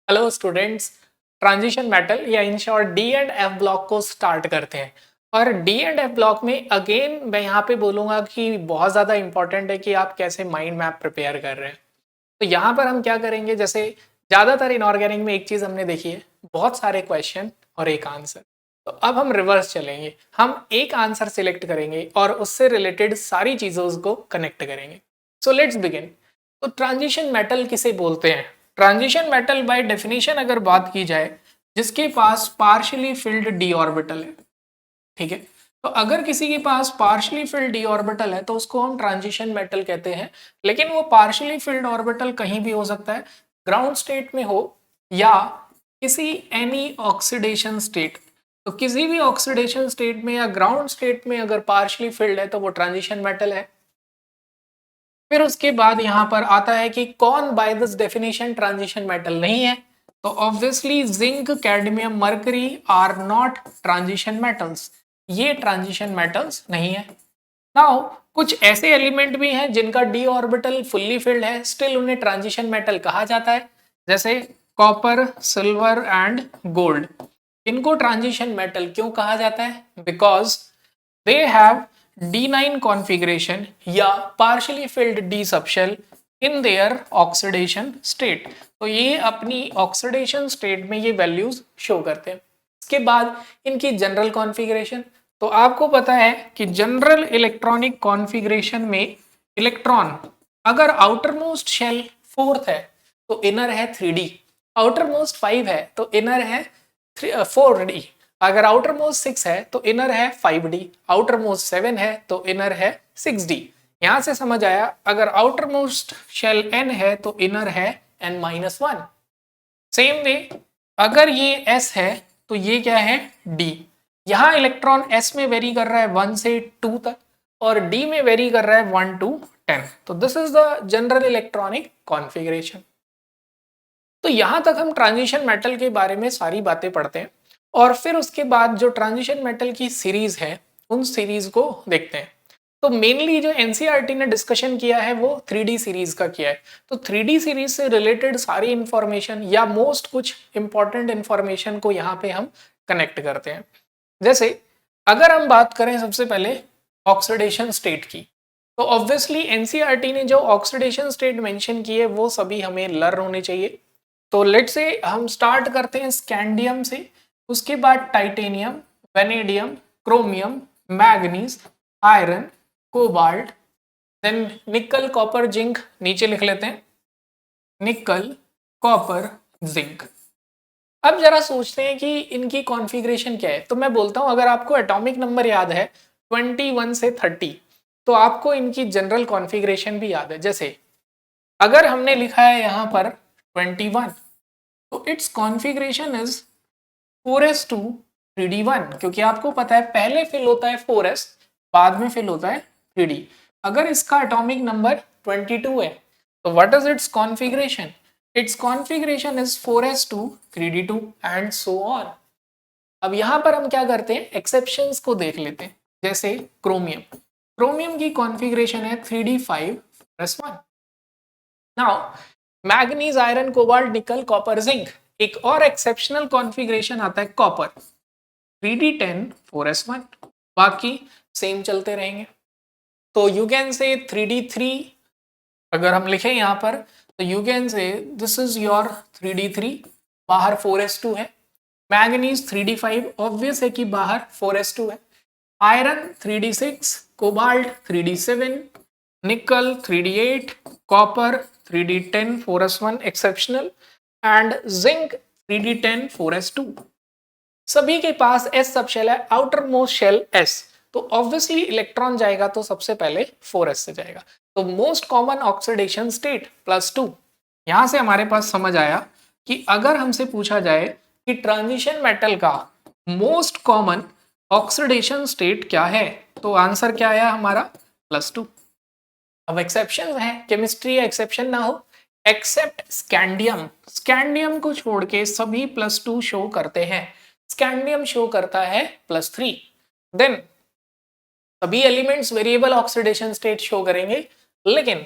Hello students, transition metal या in short D and F block को start करते हैं। और डी एंड एफ ब्लॉक में अगेन मैं यहाँ पे बोलूँगा कि बहुत ज़्यादा इंपॉर्टेंट है कि आप कैसे माइंड मैप प्रिपेयर कर रहे हैं। तो यहाँ पर हम क्या करेंगे, जैसे ज़्यादातर इनऑर्गेनिक में एक चीज़ हमने देखी है, बहुत सारे क्वेश्चन और एक आंसर। तो अब हम रिवर्स चलेंगे, हम एक आंसर सिलेक्ट करेंगे और उससे रिलेटेड सारी चीज़ों को कनेक्ट करेंगे। So let's begin. तो ट्रांजिशन मेटल किसे बोलते हैं? ट्रांजिशन मेटल बाय डेफिनेशन अगर बात की जाए, जिसके पास पार्शियली फिल्ड डी ऑर्बिटल है, ठीक है। तो अगर किसी के पास पार्शियली फिल्ड डी ऑर्बिटल है तो उसको हम ट्रांजिशन मेटल कहते हैं। लेकिन वो पार्शियली फिल्ड ऑर्बिटल कहीं भी हो सकता है, ग्राउंड स्टेट में हो या किसी एनी ऑक्सीडेशन स्टेट। तो किसी भी ऑक्सीडेशन स्टेट में या ग्राउंड स्टेट में अगर पार्शियली फिल्ड है तो वो ट्रांजिशन मेटल है। फिर उसके बाद यहां पर आता है कि कौन by this definition transition metal नहीं है। तो obviously zinc, cadmium, mercury are not transition metals, ये ट्रांजिशन मेटल्स नहीं है। नाउ कुछ ऐसे एलिमेंट भी हैं जिनका डी ऑर्बिटल फुल्ली फिल्ड है, स्टिल उन्हें ट्रांजिशन मेटल कहा जाता है, जैसे कॉपर, सिल्वर एंड गोल्ड। इनको ट्रांजिशन मेटल क्यों कहा जाता है? Because they have D9 configuration या partially filled D subshell in their oxidation state. तो ये अपनी ऑक्सीडेशन स्टेट में ये वैल्यूज शो करते हैं। इसके बाद इनकी जनरल कॉन्फ़िगरेशन। तो आपको पता है कि जनरल इलेक्ट्रॉनिक कॉन्फ़िगरेशन में इलेक्ट्रॉन अगर आउटर मोस्ट शेल 4th है तो इनर है 3D, आउटर मोस्ट 5 है तो इनर है 4D, अगर आउटर मोस्ट 6 है तो इनर है 5D, आउटर मोस्ट 7 है तो इनर है 6D। यहां से समझ आया, अगर आउटर मोस्ट शेल n है तो इनर है n-1। सेम वे अगर ये s है तो ये क्या है? d। यहां इलेक्ट्रॉन s में वेरी कर रहा है 1 से 2 तक और d में वेरी कर रहा है 1 to 10। तो this is the general electronic configuration. तो यहां तक हम ट्रांजिशन मेटल के बारे में सारी बातें पढ़ते हैं और फिर उसके बाद जो ट्रांजिशन मेटल की सीरीज है उन सीरीज को देखते हैं। तो मेनली जो एनसीईआरटी ने डिस्कशन किया है वो 3D सीरीज का किया है। तो 3D सीरीज से रिलेटेड सारी इंफॉर्मेशन या मोस्ट कुछ इंपॉर्टेंट इंफॉर्मेशन को यहाँ पे हम कनेक्ट करते हैं। जैसे अगर हम बात करें सबसे पहले ऑक्सीडेशन स्टेट की, तो ऑब्वियसली एनसीईआरटी ने जो ऑक्सीडेशन स्टेट मेंशन की है वो सभी हमें लर्न होने चाहिए। तो लेट से हम स्टार्ट करते हैं स्कैंडियम से, उसके बाद titanium, vanadium, chromium, manganese, iron, cobalt, then nickel, copper, zinc. नीचे लिख लेते हैं निकल, कॉपर, जिंक। अब जरा सोचते हैं कि इनकी कॉन्फ़िगरेशन क्या है। तो मैं बोलता हूं अगर आपको एटॉमिक नंबर याद है 21 से 30 तो आपको इनकी जनरल कॉन्फ़िगरेशन भी याद है। जैसे अगर हमने लिखा है यहां पर 21 तो it's configuration is 4s2 3d1, क्योंकि आपको पता है पहले फिल होता है 4s, बाद में फिल होता है 3d। अगर इसका एटॉमिक नंबर 22 है तो what is it's configuration? It's configuration is 4s2 3d2 and so on. अब यहां पर हम क्या करते हैं, एक्सेप्शंस को देख लेते हैं। जैसे क्रोमियम, क्रोमियम की कॉन्फ़िगरेशन है 3d5 4s1। Now manganese, iron, cobalt, निकल, कॉपर, जिंक। एक और एक्सेप्शनल कॉन्फ़िगरेशन आता है कॉपर 3d10 4s1। बाकी सेम चलते रहेंगे। तो यू कैन से 3d3 अगर हम लिखें यहाँ पर तो यू कैन से दिस इज योर 3d3, बाहर 4s2 है। मैग्नीज 3d5 ऑब्वियस है कि बाहर 4s2 है। आयरन 3d6, कोबाल्ट 3d7, निकल 3d8, copper 3d10 4s1 exceptional and zinc 3d10 4s2। सभी के पास s सबशेल है, आउटर मोस्ट शेल s। तो ऑब्वियसली इलेक्ट्रॉन जाएगा तो सबसे पहले 4s से जाएगा। तो मोस्ट कॉमन ऑक्सीडेशन स्टेट +2। यहां से हमारे पास समझ आया कि अगर हमसे पूछा जाए कि ट्रांजिशन मेटल का मोस्ट कॉमन ऑक्सीडेशन स्टेट क्या है तो आंसर क्या आया हमारा? +2। अब एक्सेप्शन है, केमिस्ट्री एक्सेप्शन ना हो, एक्सेप्ट स्कैंडियम। स्कैंडियम को छोड़ के सभी +2 शो करते हैं। स्कैंडियम शो करता है +3। देन सभी elements variable oxidation state show करेंगे, लेकिन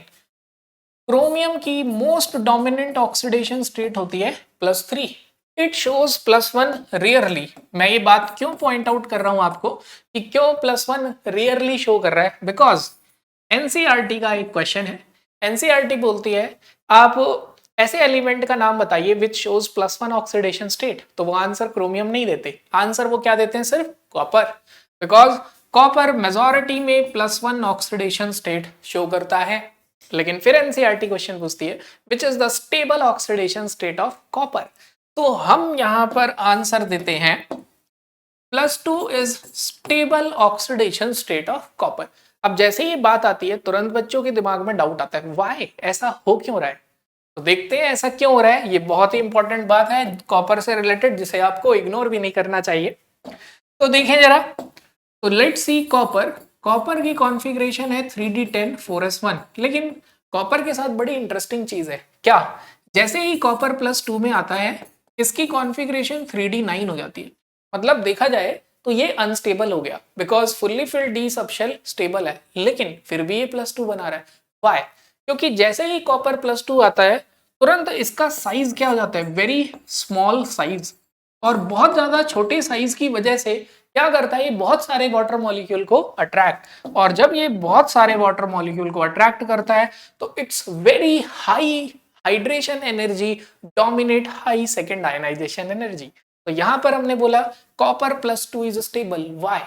क्रोमियम की मोस्ट डोमिनेंट ऑक्सीडेशन स्टेट होती है +3। It shows +1 rarely. मैं ये बात क्यों पॉइंट आउट कर रहा हूं आपको कि क्यों +1 रेयरली शो कर रहा है, बिकॉज एनसीईआरटी का एक क्वेश्चन है। एनसीईआरटी बोलती है आप ऐसे एलिमेंट का नाम बताइए विच शोज +1 ऑक्सीडेशन स्टेट, तो वो आंसर क्रोमियम नहीं देते, आंसर वो क्या देते हैं, सिर्फ कॉपर। बिकॉज कॉपर मेजॉरिटी में +1 ऑक्सीडेशन स्टेट शो करता है। लेकिन फिर एनसीईआरटी क्वेश्चन पूछती है which is the stable oxidation state of copper, तो हम यहां पर आंसर देते हैं +2 is stable oxidation state of copper. अब जैसे ही बात आती है तुरंत बच्चों के दिमाग में डाउट आता है, वाई, ऐसा हो क्यों रहा है। तो देखते हैं ऐसा क्यों हो रहा है। ये बहुत ही इंपॉर्टेंट बात है कॉपर से रिलेटेड, जिसे आपको इग्नोर भी नहीं करना चाहिए। तो देखें जरा, तो लेट्स सी कॉपर। कॉपर की कॉन्फ़िगरेशन है 3d10 4s1, लेकिन कॉपर के साथ बड़ी इंटरेस्टिंग चीज है क्या, जैसे ही कॉपर +2 में आता है इसकी कॉन्फ़िगरेशन 3d9 हो जाती है। मतलब देखा जाए तो ये अनस्टेबल हो गया, because fully filled D subshell stable है, लेकिन फिर भी ये +2 बना रहा है। वाई? क्योंकि जैसे ही कॉपर +2 आता है तुरंत इसका साइज क्या हो जाता है, वेरी स्मॉल साइज, और बहुत ज्यादा छोटे साइज की वजह से क्या करता है, ये बहुत सारे वाटर मॉलिक्यूल को अट्रैक्ट, और जब ये बहुत सारे वाटर मॉलिक्यूल को अट्रैक्ट करता है तो it's very high hydration energy dominate high second ionisation energy. तो यहां पर हमने बोला कॉपर +2 इज स्टेबल। वाई?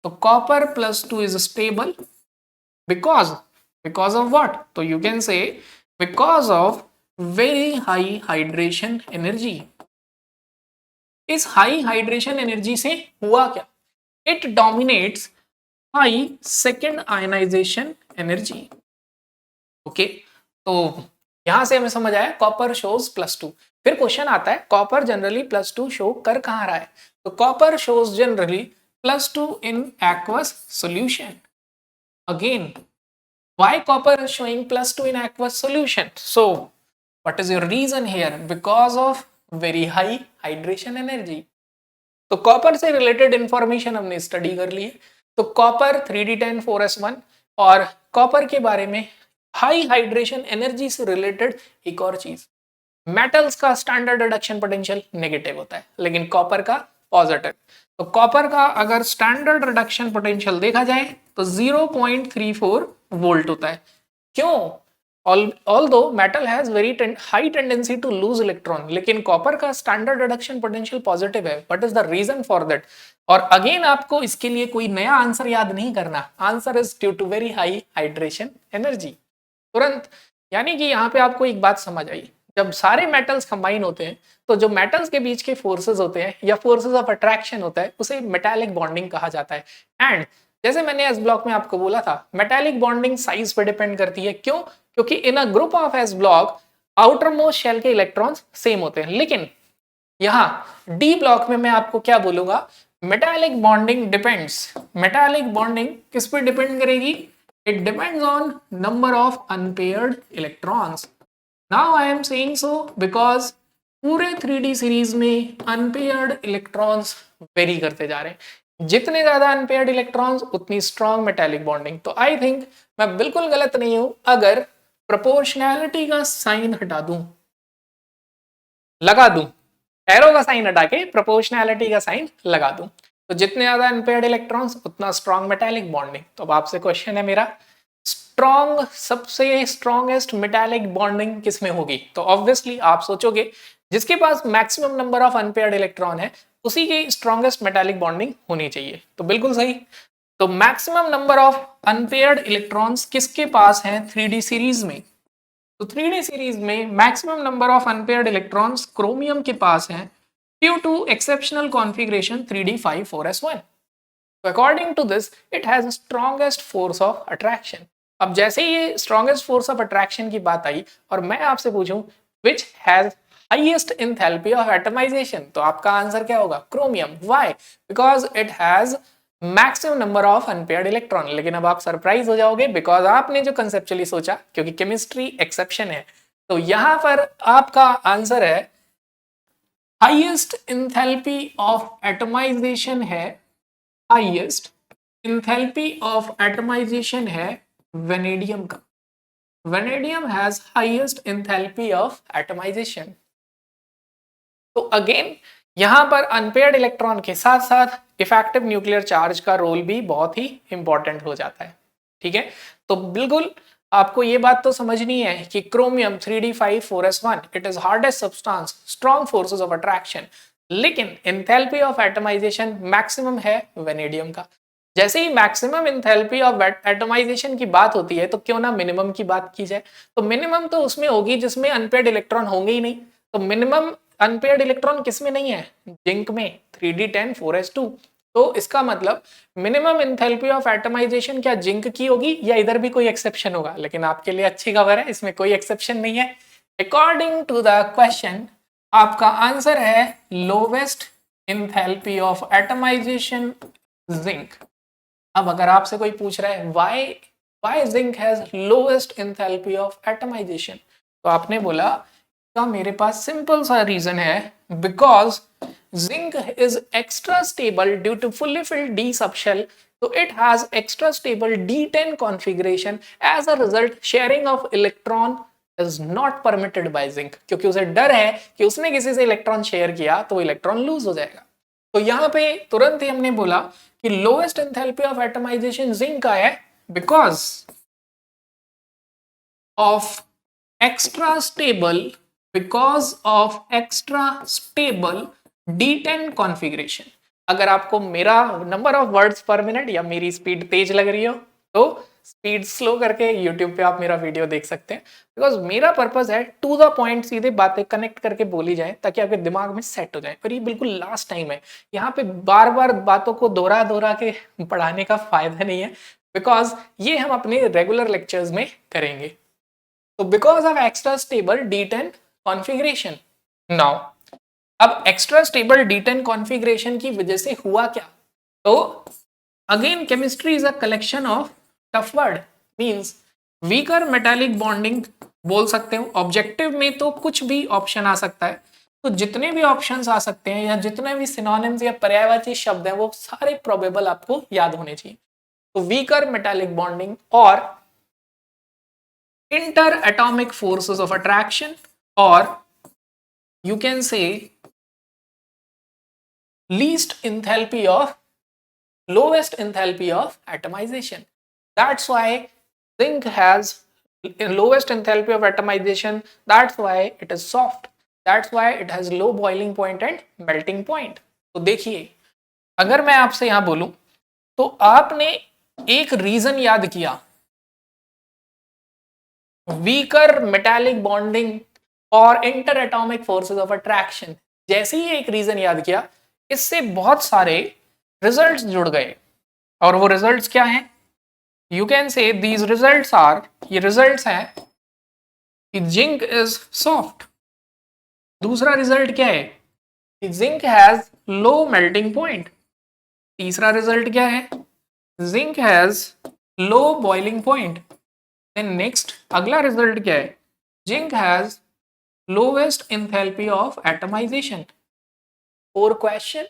तो copper +2 is stable because because of what, तो you can say because of very high hydration energy. इस हाई हाइड्रेशन एनर्जी से हुआ क्या, it dominates high second ionisation energy. Okay, तो यहां से हमें समझ आया कॉपर शोज +2। फिर क्वेश्चन आता है कॉपर जनरली +2 शो कर कहां रहा है, तो copper shows generally +2 in aqueous solution. Again, why copper is showing +2 in aqueous solution? So what is your reason here? Because of very high hydration energy. तो copper से related information हमने study कर ली है। तो कॉपर 3d10 4s1, और copper के बारे में हाई हाइड्रेशन एनर्जी से रिलेटेड एक और चीज, मेटल्स का स्टैंडर्ड रिडक्शन पोटेंशियल नेगेटिव होता है लेकिन कॉपर का पॉजिटिव। तो कॉपर का अगर स्टैंडर्ड रिडक्शन पोटेंशियल देखा जाए तो 0.34 वोल्ट होता है। क्यों? although metal has very high tendency to lose electron, लेकिन कॉपर का स्टैंडर्ड रिडक्शन पोटेंशियल पॉजिटिव है। What is the reason for that? और अगेन आपको इसके लिए कोई नया आंसर याद नहीं करना, answer is due to very high hydration energy. तुरंत, यानी कि यहाँ पे आपको एक बात समझ आई, जब सारे मेटल्स कंबाइन होते हैं तो जो मेटल्स के बीच के फोर्सेस होते हैं या फोर्सेस ऑफ अट्रैक्शन होता है उसे मेटालिक बॉन्डिंग कहा जाता है। एंड जैसे मैंने एस ब्लॉक में आपको बोला था, मेटालिक बॉन्डिंग साइज पे डिपेंड करती है। क्यों? क्योंकि in a group of S block outermost shell के इलेक्ट्रॉन्स सेम होते हैं, लेकिन यहाँ डी ब्लॉक में मैं आपको क्या बोलूंगा, metallic bonding depends. Metallic bonding किस पे डिपेंड करेगी? It depends on number of unpaired electrons. Now I am saying so because पूरे 3D सीरीज में अनपेयर्ड इलेक्ट्रॉन्स वेरी करते जा रहे हैं। जितने ज्यादा अनपेयर्ड इलेक्ट्रॉन्स उतनी स्ट्रॉन्ग मेटालिक बॉन्डिंग। तो आई थिंक मैं बिल्कुल गलत नहीं हूं अगर प्रोपोर्शनैलिटी का साइन हटा दूं, लगा दूं, एरो का साइन हटा के प्रोपोर्शनैलिटी का साइन लगा दूं, तो जितने ज्यादा अनपेयर्ड इलेक्ट्रॉन्स उतना स्ट्रॉन्ग मेटालिक बॉन्डिंग। तो अब आपसे क्वेश्चन है मेरा, स्ट्रॉन्ग सबसे स्ट्रॉन्गेस्ट मेटालिक बॉन्डिंग किसमें होगी? तो ऑब्वियसली आप सोचोगे जिसके पास maximum number of unpaired electron है उसी की स्ट्रॉन्गेस्ट मेटालिक बॉन्डिंग होनी चाहिए। तो बिल्कुल सही। तो maximum number of unpaired electrons किसके पास हैं 3D सीरीज में? तो 3D सीरीज में maximum number of unpaired electrons chromium के पास हैं due to exceptional configuration 3d5 4s1। तो according to this it has strongest force of attraction. अब जैसे ही ये स्ट्रॉन्गेस्ट फोर्स ऑफ अट्रैक्शन की बात आई और मैं आपसे पूछूं which has highest enthalpy of atomization, तो आपका आंसर क्या होगा? Chromium. Why? Because it has maximum number of unpaired electron. लेकिन अब आप सरप्राइज हो जाओगे बिकॉज आपने जो कंसेप्चुअली सोचा, क्योंकि केमिस्ट्री एक्सेप्शन है, तो यहां पर आपका आंसर है हाईएस्ट एंथैल्पी ऑफ एटमाइजेशन है, हाईएस्ट एंथैल्पी ऑफ एटमाइजेशन है वेनेडियम का। Vanadium has highest enthalpy of atomization. तो अगेन यहां पर अनपेयर्ड इलेक्ट्रॉन के साथ साथ इफेक्टिव न्यूक्लियर चार्ज का रोल भी बहुत ही इंपॉर्टेंट हो जाता है। ठीक है, तो बिल्कुल आपको ये बात तो समझनी है कि chromium 3d5 4s1 it is hardest substance, strong forces of attraction, लेकिन एंथैल्पी ऑफ एटमाइजेशन मैक्सिमम है वेनेडियम का। जैसे ही मैक्सिमम एंथैल्पी ऑफ एटमाइजेशन की बात होती है तो क्यों ना मिनिमम की बात की जाए। तो मिनिमम तो उसमें होगी जिसमें अनपेयर्ड इलेक्ट्रॉन होंगे ही नहीं। तो मिनिमम अनपेयर्ड इलेक्ट्रॉन किसमें नहीं है? जिंक में 3d10 4s2। तो इसका मतलब मिनिमम एंथैल्पी ऑफ एटमाइजेशन क्या जिंक की होगी या इधर भी कोई एक्सेप्शन होगा? लेकिन आपके लिए अच्छी खबर है, इसमें कोई एक्सेप्शन नहीं है। अकॉर्डिंग टू द क्वेश्चन आपका आंसर है lowest enthalpy of atomization zinc. अब अगर आपसे कोई पूछ रहा है why zinc has lowest enthalpy of atomization, तो आपने बोला का मेरे पास सिंपल सा रीजन है, because zinc is extra stable due to fully filled D subshell, so it has extra stable D10 configuration. As a result, sharing of electron is not permitted by zinc, क्योंकि उसे डर है कि उसने किसी से इलेक्ट्रॉन शेयर किया तो वो इलेक्ट्रॉन लूज हो जाएगा। तो यहां पे तुरंत ही हमने बोला कि lowest enthalpy of atomization zinc का है because of extra stable D10 configuration. अगर आपको मेरा नंबर ऑफ वर्ड्स पर मिनट या मेरी स्पीड तेज लग रही हो तो स्पीड स्लो करके YouTube पे आप मेरा वीडियो देख सकते हैं, बिकॉज मेरा पर्पस है टू द पॉइंट सीधे बातें कनेक्ट करके बोली जाए ताकि आपके दिमाग में सेट हो जाए। और ये बिल्कुल लास्ट टाइम है, यहाँ पे बार बार बातों को दोहरा के पढ़ाने का फायदा नहीं है, बिकॉज ये हम अपने रेगुलर लेक्चर्स में करेंगे। तो because of extra stable D10 configuration, now अब एक्स्ट्रा स्टेबल D10 कॉन्फ़िगरेशन की वजह से हुआ क्या? तो again chemistry is a collection of tough word, means weaker metallic bonding बोल सकते हो। ऑब्जेक्टिव में तो कुछ भी ऑप्शन आ सकता है, तो जितने भी ऑप्शंस आ सकते हैं या जितने भी सिनोनिम्स या पर्यायवाची शब्द हैं वो सारे प्रोबेबल आपको याद होने चाहिए। तो वीकर मेटालिक बॉन्डिंग और inter-atomic forces of attraction, or you can say lowest enthalpy of atomization. That's why zinc has lowest enthalpy of atomization. That's why it is soft. That's why it has low boiling point and melting point. तो देखिए, अगर मैं आपसे यहां बोलूं तो आपने एक रीजन याद किया, वीकर मेटालिक बॉन्डिंग और inter atomic forces of attraction, जैसे ही एक रीजन याद किया इससे बहुत सारे रिजल्ट्स जुड़ गए। और वो रिजल्ट्स क्या हैं? You can say these results are, ये रिजल्ट्स हैं कि जिंक इज सॉफ्ट। दूसरा रिजल्ट क्या है? कि zinc has low melting point. तीसरा रिजल्ट क्या है? Zinc has low boiling point. Then next अगला रिजल्ट क्या है? Zinc has lowest enthalpy of atomization. 4 question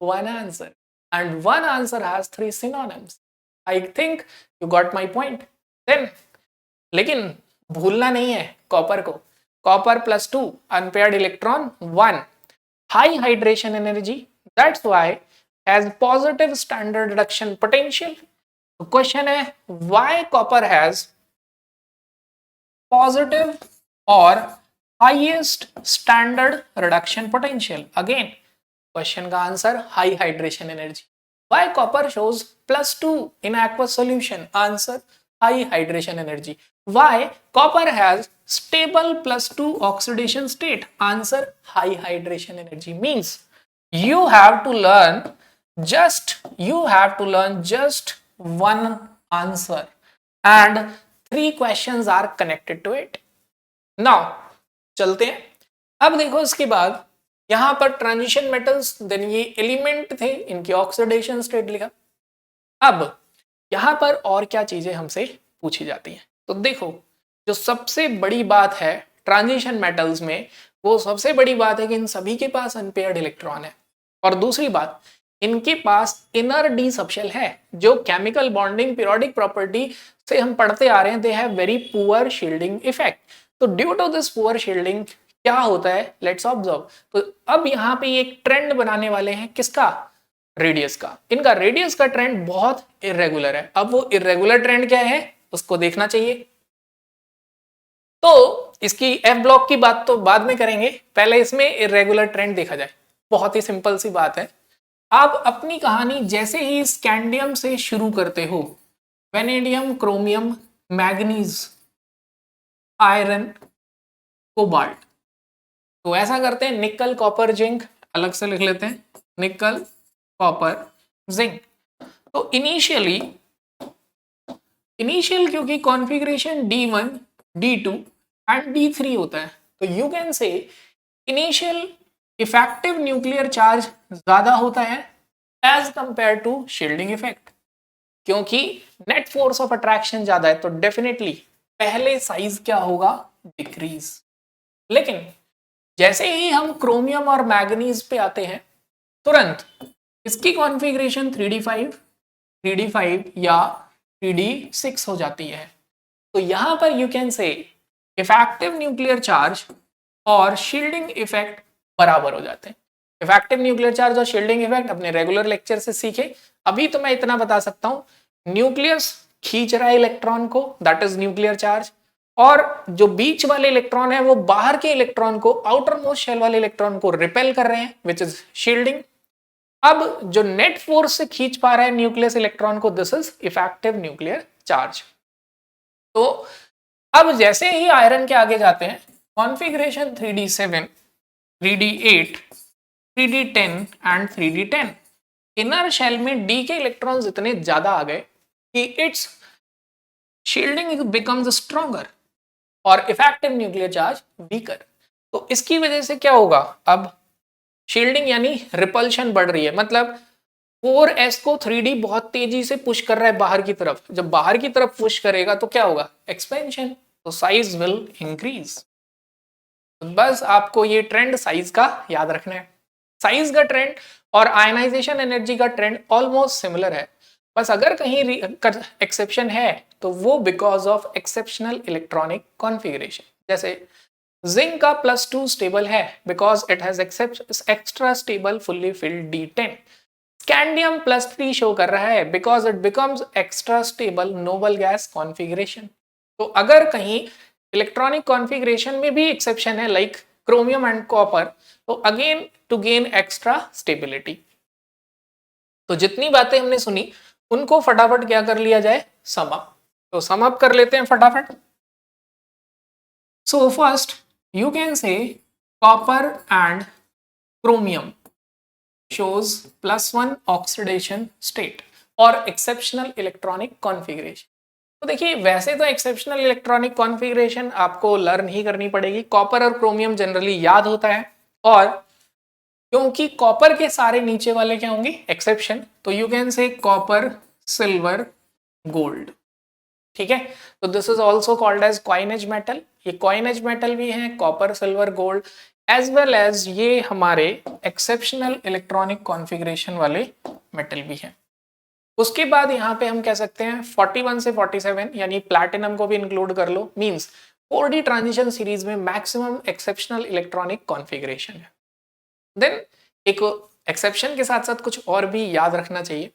1 answer, and 1 answer has 3 synonyms. I think you got my point. Then लेकिन भूलना नहीं है कॉपर को। Copper +2 unpaired electron 1, high hydration energy, that's why has positive standard reduction potential. तो question है why copper has positive or highest standard reduction potential? Again, question का answer high hydration energy. Why copper shows +2 in aqueous solution? Answer high hydration energy. Why copper has stable +2 oxidation state? Answer high hydration energy. Means you have to learn just one answer and 3 questions are connected to it. Now चलते हैं। अब देखो इसके बाद यहां पर transition metals, then ये element थे, इनकी ऑक्सीडेशन स्टेट लिखा। अब यहां पर और क्या चीजें हमसे पूछी जाती हैं? तो देखो जो सबसे बड़ी बात है ट्रांजिशन मेटल्स में, वो सबसे बड़ी बात है कि इन सभी के पास अनपेयर्ड इलेक्ट्रॉन है। और दूसरी बात इनके पास इनर डी सबशेल है, जो केमिकल बॉन्डिंग पीरियोडिक प्रॉपर्टी से हम पढ़ते आ रहे हैं, they have very poor shielding effect. तो due to this poor shielding क्या होता है, लेट्स ऑब्जर्व। तो अब यहाँ पे एक ट्रेंड बनाने वाले हैं, किसका, रेडियस का। इनका रेडियस का ट्रेंड बहुत इरेगुलर है। अब वो इरेगुलर ट्रेंड क्या है उसको देखना चाहिए। तो इसकी एफ ब्लॉक की बात तो बाद में करेंगे, पहले इसमें इरेगुलर ट्रेंड देखा जाए। बहुत ही सिंपल सी बात है। आप अपनी कहानी जैसे ही स्कैंडियम से शुरू करते हो, vanadium, chromium, manganese, iron, cobalt, तो ऐसा करते हैं निकल, कॉपर, जिंक, अलग से लिख लेते हैं, निकल, कॉपर, जिंक। तो इनिशियल क्योंकि configuration D1, D2 and D3 होता है, तो you can say initial effective nuclear charge ज्यादा होता है as compare to shielding effect. क्योंकि नेट फोर्स ऑफ अट्रैक्शन ज्यादा है, तो डेफिनेटली पहले साइज क्या होगा, डिक्रीज। लेकिन जैसे ही हम क्रोमियम और मैग्नीज पे आते हैं, तुरंत इसकी कॉन्फ़िगरेशन 3D5, 3D5 या 3D6 हो जाती है। तो यहां पर यू कैन से इफेक्टिव न्यूक्लियर चार्ज और शील्डिंग इफेक्ट बराबर हो जाते हैं। इफेक्टिव न्यूक्लियर चार्ज और शील्डिंग इफेक्ट अपने रेगुलर लेक्चर से सीखे। अभी तो मैं इतना बता सकता हूं, न्यूक्लियस खींच रहा है इलेक्ट्रॉन को, दैट इज न्यूक्लियर चार्ज, और जो बीच वाले इलेक्ट्रॉन है वो बाहर के इलेक्ट्रॉन को, आउटर मोस्ट शेल वाले इलेक्ट्रॉन को रिपेल कर रहे हैं, विच इज शील्डिंग। अब जो नेट फोर्स से खींच पा रहा है न्यूक्लियस इलेक्ट्रॉन को, this is effective nuclear charge. तो अब जैसे ही आयरन के आगे जाते हैं, configuration 3D7, 3D8, 3D10 and 3D10, inner shell में डी के इलेक्ट्रॉन्स इतने ज्यादा आ गए कि इट्स शील्डिंग बिकम्स स्ट्रॉन्गर और इफेक्टिव न्यूक्लियर चार्ज वीकर। तो इसकी वजह से क्या होगा, अब शील्डिंग यानी रिपल्शन बढ़ रही है, मतलब 4s को 3D बहुत तेजी से पुश कर रहा है बाहर की तरफ। जब बाहर की तरफ पुश करेगा तो क्या होगा, एक्सपेंशन, तो साइज विल इंक्रीज। बस आपको ये ट्रेंड साइज का याद रखना है। साइज का ट्रेंड और आयनाइजेशन एनर्जी का ट्रेंड ऑलमोस्ट सिमिलर है, बस अगर कहीं एक्सेप्शन है तो वो because of exceptional electronic configuration. जैसे जिंक का +2 स्टेबल है because it has extra stable fully filled D10। Scandium +3 show कर रहा है because it becomes extra stable noble gas configuration. तो अगर कहीं इलेक्ट्रॉनिक कॉन्फ़िगरेशन में भी एक्सेप्शन है, लाइक क्रोमियम एंड कॉपर, तो again to gain extra stability. तो जितनी बातें हमने सुनी उनको फटाफट क्या कर लिया जाए, सम अप। तो सम अप कर लेते हैं फटाफट। So first you can say copper and chromium shows +1 oxidation state और एक्सेप्शनल इलेक्ट्रॉनिक कॉन्फ़िगरेशन। तो देखिए वैसे तो एक्सेप्शनल इलेक्ट्रॉनिक कॉन्फ़िगरेशन आपको लर्न ही करनी पड़ेगी, कॉपर और क्रोमियम जनरली याद होता है, और क्योंकि कॉपर के सारे नीचे वाले क्या होंगे, एक्सेप्शन, तो you can say copper, silver, gold. ठीक है, तो this is also called as coinage metal. ये कॉइनेज मेटल भी है, copper, silver, gold, as well as ये हमारे एक्सेप्शनल इलेक्ट्रॉनिक कॉन्फ़िगरेशन वाले मेटल भी हैं। उसके बाद यहाँ पे हम कह सकते हैं 41 से 47 यानी प्लैटिनम को भी इंक्लूड कर लो, मींस 4D ट्रांजिशन सीरीज में मैक्सिमम एक्सेप्शनल इलेक्ट्रॉनिक कॉन्फ़िगरेशन है। देन एक एक्सेप्शन के साथ साथ कुछ और भी याद रखना चाहिए,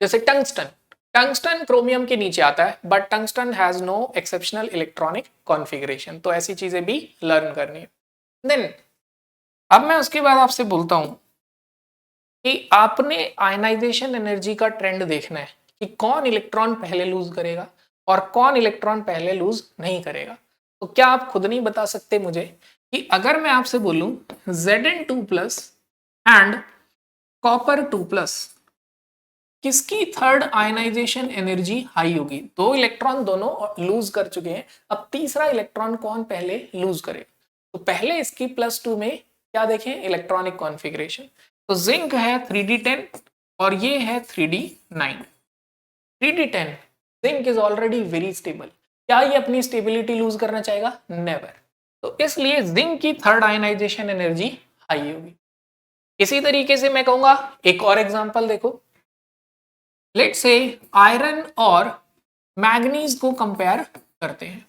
जैसे टंगस्टन। टंगस्टन क्रोमियम के नीचे आता है, but tungsten has no exceptional electronic configuration, तो ऐसी चीजें भी लर्न करनी है। देन अब मैं उसके बाद आपसे बोलता हूं कि आपने आयनाइजेशन एनर्जी का ट्रेंड देखना है कि कौन इलेक्ट्रॉन पहले लूज करेगा और कौन इलेक्ट्रॉन पहले लूज नहीं करेगा। तो क्या आप खुद नहीं बता सकते मुझे कि अगर मैं आपसे बोलूं Zn2+ एंड कॉपर 2+, किसकी थर्ड आयनाइजेशन एनर्जी हाई होगी? दो इलेक्ट्रॉन दोनों लूज कर चुके हैं, अब तीसरा इलेक्ट्रॉन कौन पहले लूज करे? तो पहले इसकी +2 में क्या देखें, इलेक्ट्रॉनिक कॉन्फ़िगरेशन। तो जिंक है 3D10 और ये है 3D9। 3D10 zinc is already very stable, क्या ये अपनी स्टेबिलिटी लूज करना चाहेगा? नेवर। तो इसलिए जिंक की थर्ड आयनाइजेशन एनर्जी हाई होगी। इसी तरीके से मैं कहूंगा एक और एग्जांपल देखो, लेट्स से आयरन और मैग्नीज को कंपेयर करते हैं।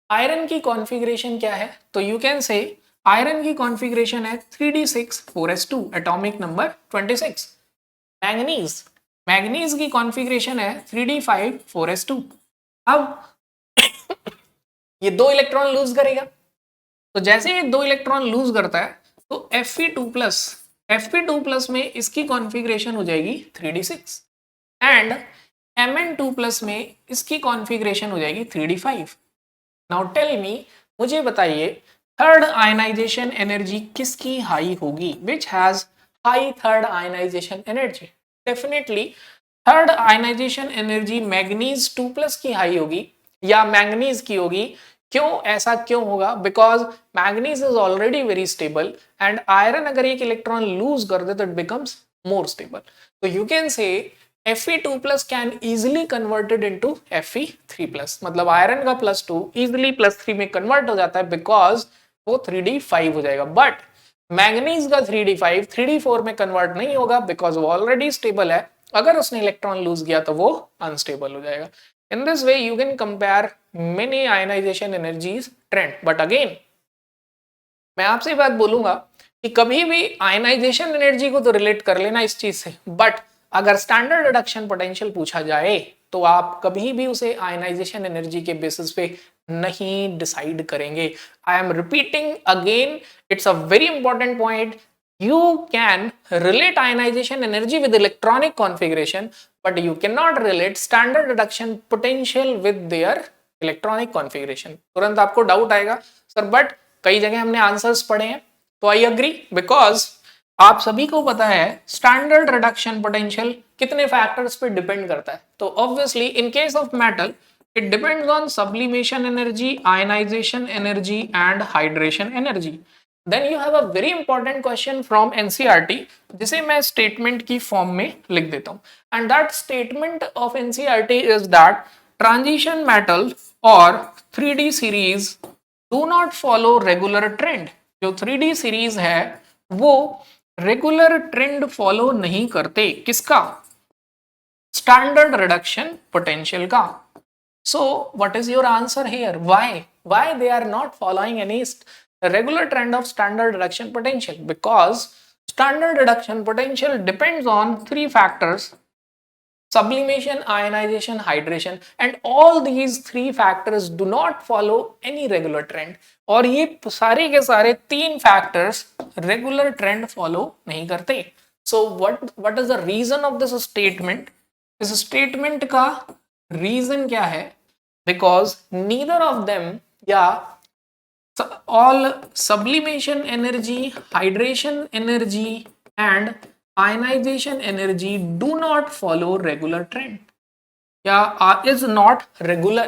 आयरन की कॉन्फ़िगरेशन क्या है, तो यू कैन से आयरन की कॉन्फ़िगरेशन है 3d6 4s2 atomic number 26। Manganese manganese की कॉन्फ़िगरेशन है 3d5 4s2। अब ये 2 इलेक्ट्रॉन लूज करेगा, तो जैसे ये 2 इलेक्ट्रॉन लूज करता है तो Fe2+ में इसकी कॉन्फ़िगरेशन हो जाएगी 3d6 एंड Mn2+ में इसकी कॉन्फ़िगरेशन हो जाएगी 3d5। नाउ टेल मी, मुझे बताइए थर्ड आयनाइजेशन एनर्जी किसकी हाई होगी, which has high third ionization energy. Definitely third ionization energy manganese 2+ की हाई होगी या मैंगनीज की होगी। क्यों, ऐसा क्यों होगा, because manganese is already very stable and iron अगर एक इलेक्ट्रॉन लूज कर दे तो इट बिकम्स मोर स्टेबल। तो यू कैन से Fe2+ can easily converted into Fe3+, मतलब आयरन का +2 easily +3 में कन्वर्ट हो जाता है बिकॉज वो 3d5 हो जाएगा। बट मैंगनीज का 3d5 3d4 में कन्वर्ट नहीं होगा बिकॉज वो ऑलरेडी स्टेबल है, अगर उसने इलेक्ट्रॉन लूज किया तो वो अनस्टेबल हो जाएगा। In this way you can compare many ionization energies trend. But again मैं आपसे बात बोलूंगा कि कभी भी आयनाइजेशन एनर्जी को तो रिलेट कर लेना इस चीज से, बट अगर स्टैंडर्ड रिडक्शन पोटेंशियल पूछा जाए तो आप कभी भी उसे आयनाइजेशन एनर्जी के बेसिस पे नहीं डिसाइड करेंगे। I am repeating again, it's a very important point. You can relate ionization energy with electronic configuration, but you cannot relate standard reduction potential with their electronic configuration। तुरंत आपको doubt आएगा sir but कई जगह हमने answers पढ़े हैं, तो I agree, because आप सभी को पता है स्टैंडर्ड रिडक्शन पोटेंशियल कितने फैक्टर्स पे डिपेंड करता है। तो obviously in case of metal it depends on sublimation energy, ionization energy and hydration energy. Then you have a very important question from NCERT जिसे मैं स्टेटमेंट की फॉर्म में लिख देता हूं, and that statement of NCERT is that transition metal और 3D series do not follow regular trend. जो 3D series है वो रेगुलर ट्रेंड फॉलो नहीं करते, किसका, स्टैंडर्ड रिडक्शन पोटेंशियल का। So what is your answer here? Why they are not following any regular trend of standard reduction potential? Because standard reduction potential depends on 3 factors: sublimation, ionization, hydration, and all these 3 factors do not follow any regular trend। और ये सारे के सारे 3 factors regular trend follow नहीं करते। So what is the reason of this statement? इस statement का reason क्या है? Because neither of them, all sublimation energy, hydration energy and ionization energy do not follow regular trend या is not regular।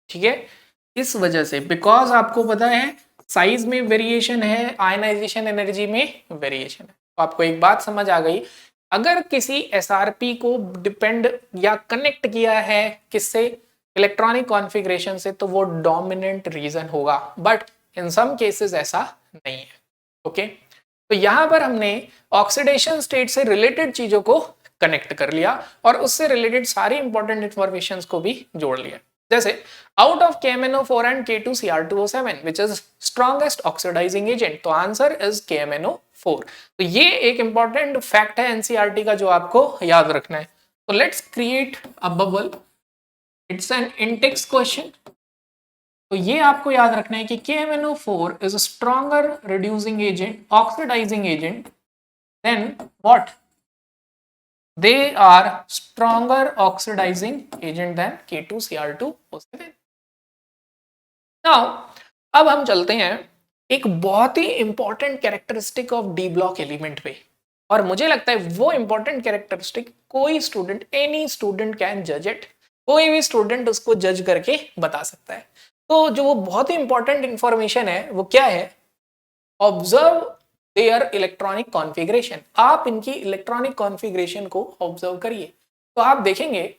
ठीक है, इस वजह से, बिकॉज आपको पता है साइज में वेरिएशन है, आयनाइजेशन एनर्जी में वेरिएशन है। तो आपको एक बात समझ आ गई, अगर किसी एसआरपी को डिपेंड या कनेक्ट किया है किससे, इलेक्ट्रॉनिक कॉन्फ़िगरेशन से, तो वो डोमिनेंट रीजन होगा, बट इन सम केसेस ऐसा नहीं है। ओके, तो यहां पर हमने ऑक्सीडेशन स्टेट से रिलेटेड चीजों को कनेक्ट कर लिया और उससे रिलेटेड सारी इंपॉर्टेंट इंफॉर्मेशन को भी जोड़ लिया। जैसे out of KMnO4 and K2Cr2O7 which is strongest oxidizing agent, तो आंसर इज KMnO4। तो ये एक इंपॉर्टेंट फैक्ट है एनसीईआरटी का जो आपको याद रखना है। तो let's create a bubble, it's an Intex question. तो ये आपको याद रखना है कि KMnO4 is a stronger reducing agent, oxidizing agent than what? They are stronger oxidizing agent than K2Cr2O7। Now, अब हम चलते हैं एक बहुत ही important characteristic of D block element पे, और मुझे लगता है वो इंपॉर्टेंट कैरेक्टरिस्टिक कोई स्टूडेंट, एनी स्टूडेंट कैन जज इट, कोई भी स्टूडेंट उसको जज करके बता सकता है। तो जो वो बहुत ही इंपॉर्टेंट इंफॉर्मेशन है वो क्या है, ऑब्जर्व देयर इलेक्ट्रॉनिक कॉन्फ़िगरेशन। आप इनकी इलेक्ट्रॉनिक कॉन्फ़िगरेशन को ऑब्जर्व करिए, तो आप देखेंगे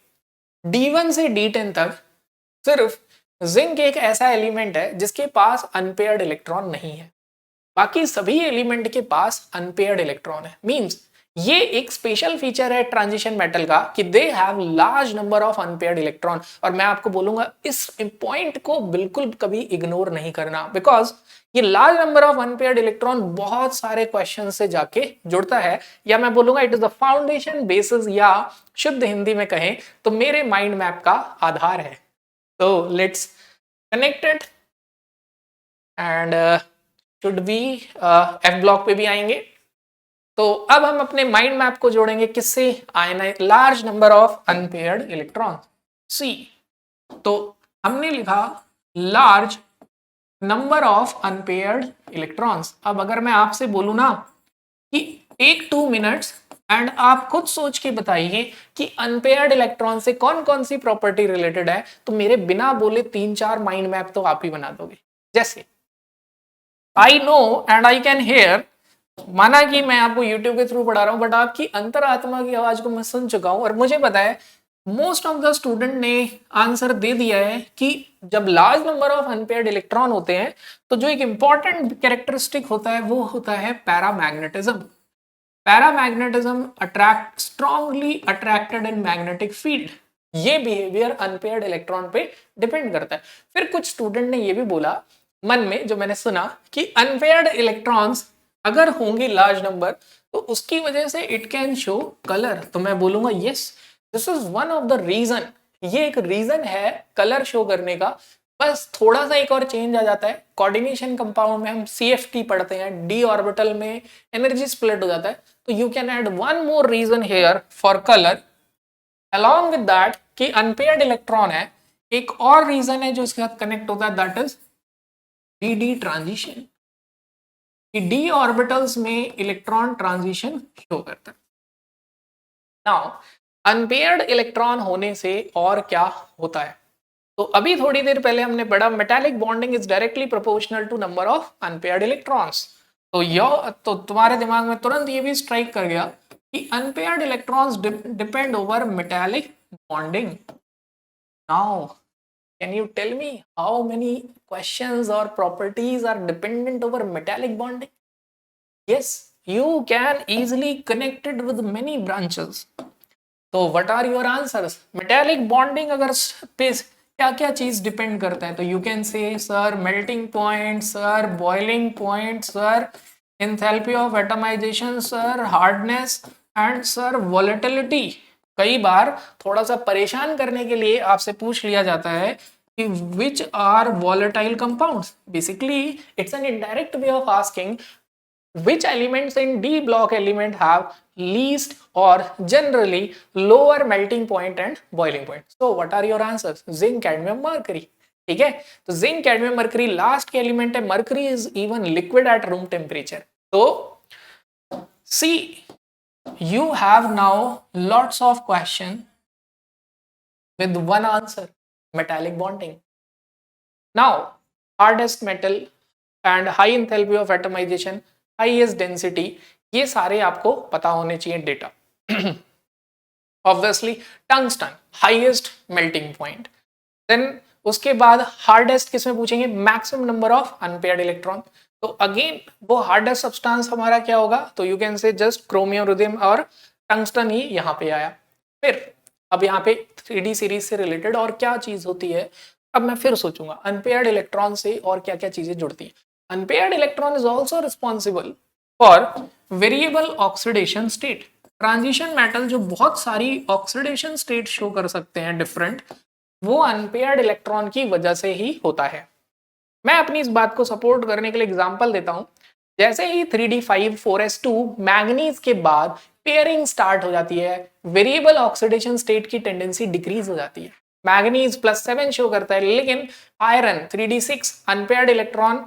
D1 से D10 तक सिर्फ जिंक एक ऐसा एलिमेंट है जिसके पास अनपेयर्ड इलेक्ट्रॉन नहीं है, बाकी सभी एलिमेंट के पास अनपेयर्ड इलेक्ट्रॉन है। मींस ये एक स्पेशल फीचर है ट्रांजिशन मेटल का कि they have large number of unpaired electron. और मैं आपको बोलूंगा इस पॉइंट को बिल्कुल कभी इग्नोर नहीं करना, बिकॉज ये large number of unpaired electron बहुत सारे क्वेश्चन से जाके जुड़ता है, या मैं बोलूंगा it is the foundation basis, या शुद्ध हिंदी में कहें तो मेरे माइंड मैप का आधार है। तो let's connect it and should be F block पे भी आएंगे। तो अब हम अपने माइंड मैप को जोड़ेंगे किससे, ionise large number of unpaired electron सी। तो हमने लिखा large number of unpaired electrons. अब अगर मैं आपसे बोलूं ना कि टेक 2 मिनट्स एंड आप खुद सोच के बताइए कि अनपेयर्ड इलेक्ट्रॉन से कौन कौन सी प्रॉपर्टी रिलेटेड है, तो मेरे बिना बोले 3-4 माइंड मैप तो आप ही बना दोगे। जैसे I know and I can hear, माना कि मैं आपको YouTube के थ्रू पढ़ा रहा हूं, बट आपकी अंतरात्मा की आवाज को मैं सुन चुका हूं और मुझे पता है मोस्ट ऑफ द स्टूडेंट ने आंसर दे दिया है कि जब large number of unpaired electron होते हैं तो जो एक इंपॉर्टेंट कैरेक्टरिस्टिक होता है वो होता है paramagnetism. Paramagnetism attract strongly attracted in magnetic field. ये बिहेवियर अनपेयर्ड इलेक्ट्रॉन पे डिपेंड करता है। फिर कुछ स्टूडेंट ने ये भी बोला मन में, जो मैंने सुना, कि अनपेयर्ड इलेक्ट्रॉन्स अगर होंगे लार्ज नंबर तो उसकी वजह से इट कैन शो कलर। तो मैं बोलूंगा yes, this is one of the reason, ये एक रीजन है कलर शो करने का। बस थोड़ा सा एक और चेंज आ जाता है, कोऑर्डिनेशन कंपाउंड में हम CFT पढ़ते हैं, डी ऑर्बिटल में एनर्जी स्प्लिट हो जाता है। तो you can add one more reason here for colour along with that कि अनपेयर्ड इलेक्ट्रॉन है। एक और रीजन है जो इसके साथ कनेक्ट होता है, दैट इज डी ट्रांजिशन, कि डी ऑर्बिटल्स में इलेक्ट्रॉन ट्रांजिशन शो करता है। नाउ अनपेयर्ड इलेक्ट्रॉन होने से और क्या होता है, तो अभी थोड़ी देर पहले हमने पढ़ा metallic bonding is directly proportional to number of unpaired electrons. तो तुम्हारे दिमाग में तुरंत ये भी स्ट्राइक कर गया कि unpaired electrons depend over metallic bonding. Now can you tell me how many questions or properties are dependent over metallic bonding? Yes, you can easily connect it with many branches. तो what are your answers? Metallic bonding अगर पे क्या क्या चीज depend करता है, तो you can say sir melting point, sir boiling point, sir enthalpy of atomization, sir hardness and sir volatility। कई बार थोड़ा सा परेशान करने के लिए आपसे पूछ लिया जाता है कि which are volatile compounds। Basically it's an indirect way of asking which elements in D block element have least or generally lower melting point and boiling point। So what are your answers? Zinc, cadmium, mercury। ठीक है, तो zinc, cadmium, mercury last के element है। Mercury is even liquid at room temperature. तो सी you have now lots of question with one answer, metallic bonding। now hardest metal and high enthalpy of atomization, highest density, ये सारे आपको पता होने चाहिए data. Obviously tungsten highest melting point. Then उसके बाद hardest किसमें पूछेंगे, maximum number of unpaired electron. तो अगेन वो हार्डेस्ट सब्सटेंस हमारा क्या होगा, तो you can say just chromium, rhodium और टंगस्टन ही यहाँ पे आया। फिर अब यहाँ पे 3D सीरीज से रिलेटेड और क्या चीज होती है, अब मैं फिर सोचूंगा अनपेयर्ड इलेक्ट्रॉन से और क्या क्या चीजें जुड़ती है। Unpaired electron is also responsible for variable oxidation state. Transition metal जो बहुत सारी ऑक्सीडेशन स्टेट शो कर सकते हैं डिफरेंट, वो अनपेयर्ड इलेक्ट्रॉन की वजह से ही होता है। मैं अपनी इस बात को सपोर्ट करने के लिए एग्जांपल देता हूं। जैसे ही 3D5 4s2 मैंगनीज के बाद पेयरिंग स्टार्ट हो जाती है, वेरिएबल ऑक्सीडेशन स्टेट की टेंडेंसी डिक्रीज हो जाती है। मैंगनीज +7 शो करता है, लेकिन आयरन 3D6 अनपेयर्ड इलेक्ट्रॉन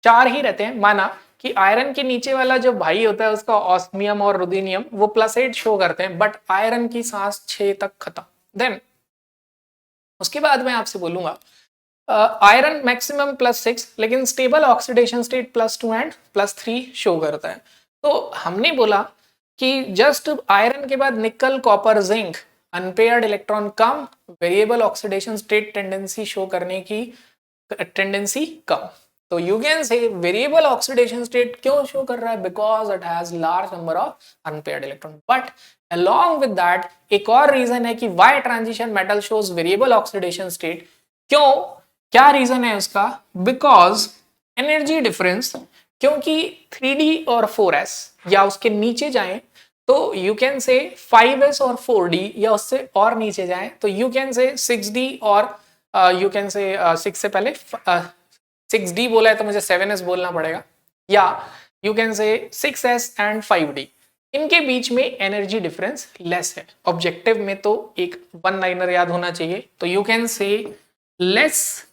4 ही रहते हैं। माना कि आयरन के नीचे वाला जो भाई होता है उसका ऑस्मियम और रुदिनियम वो +8 शो करते हैं, बट आयरन की सांस 6 तक खत्म। देन उसके बाद मैं आपसे बोलूंगा आयरन मैक्सिमम +6 लेकिन stable oxidation state +2 and +3 show करता है। तो हमने बोला कि जस्ट आयरन के बाद nickel, copper, zinc unpaired electron कम, variable oxidation state tendency show करने की टेंडेंसी कम। तो you can say variable oxidation state क्यों शो कर रहा है, because it has large number of unpaired electron. But along with that एक और रीजन है कि why transition metal shows variable oxidation state. क्यों, क्या रीजन है उसका, बिकॉज एनर्जी डिफरेंस, क्योंकि 3d और 4s या उसके नीचे जाएं तो यू कैन से 5s और 4d या उससे और नीचे जाएं तो यू कैन से 6d और यू कैन से 6 से पहले 6d बोला है तो मुझे 7s बोलना पड़ेगा, या यू कैन से 6s एंड 5d. इनके बीच में एनर्जी डिफरेंस लेस है. ऑब्जेक्टिव में तो एक वन लाइनर याद होना चाहिए, तो यू कैन से less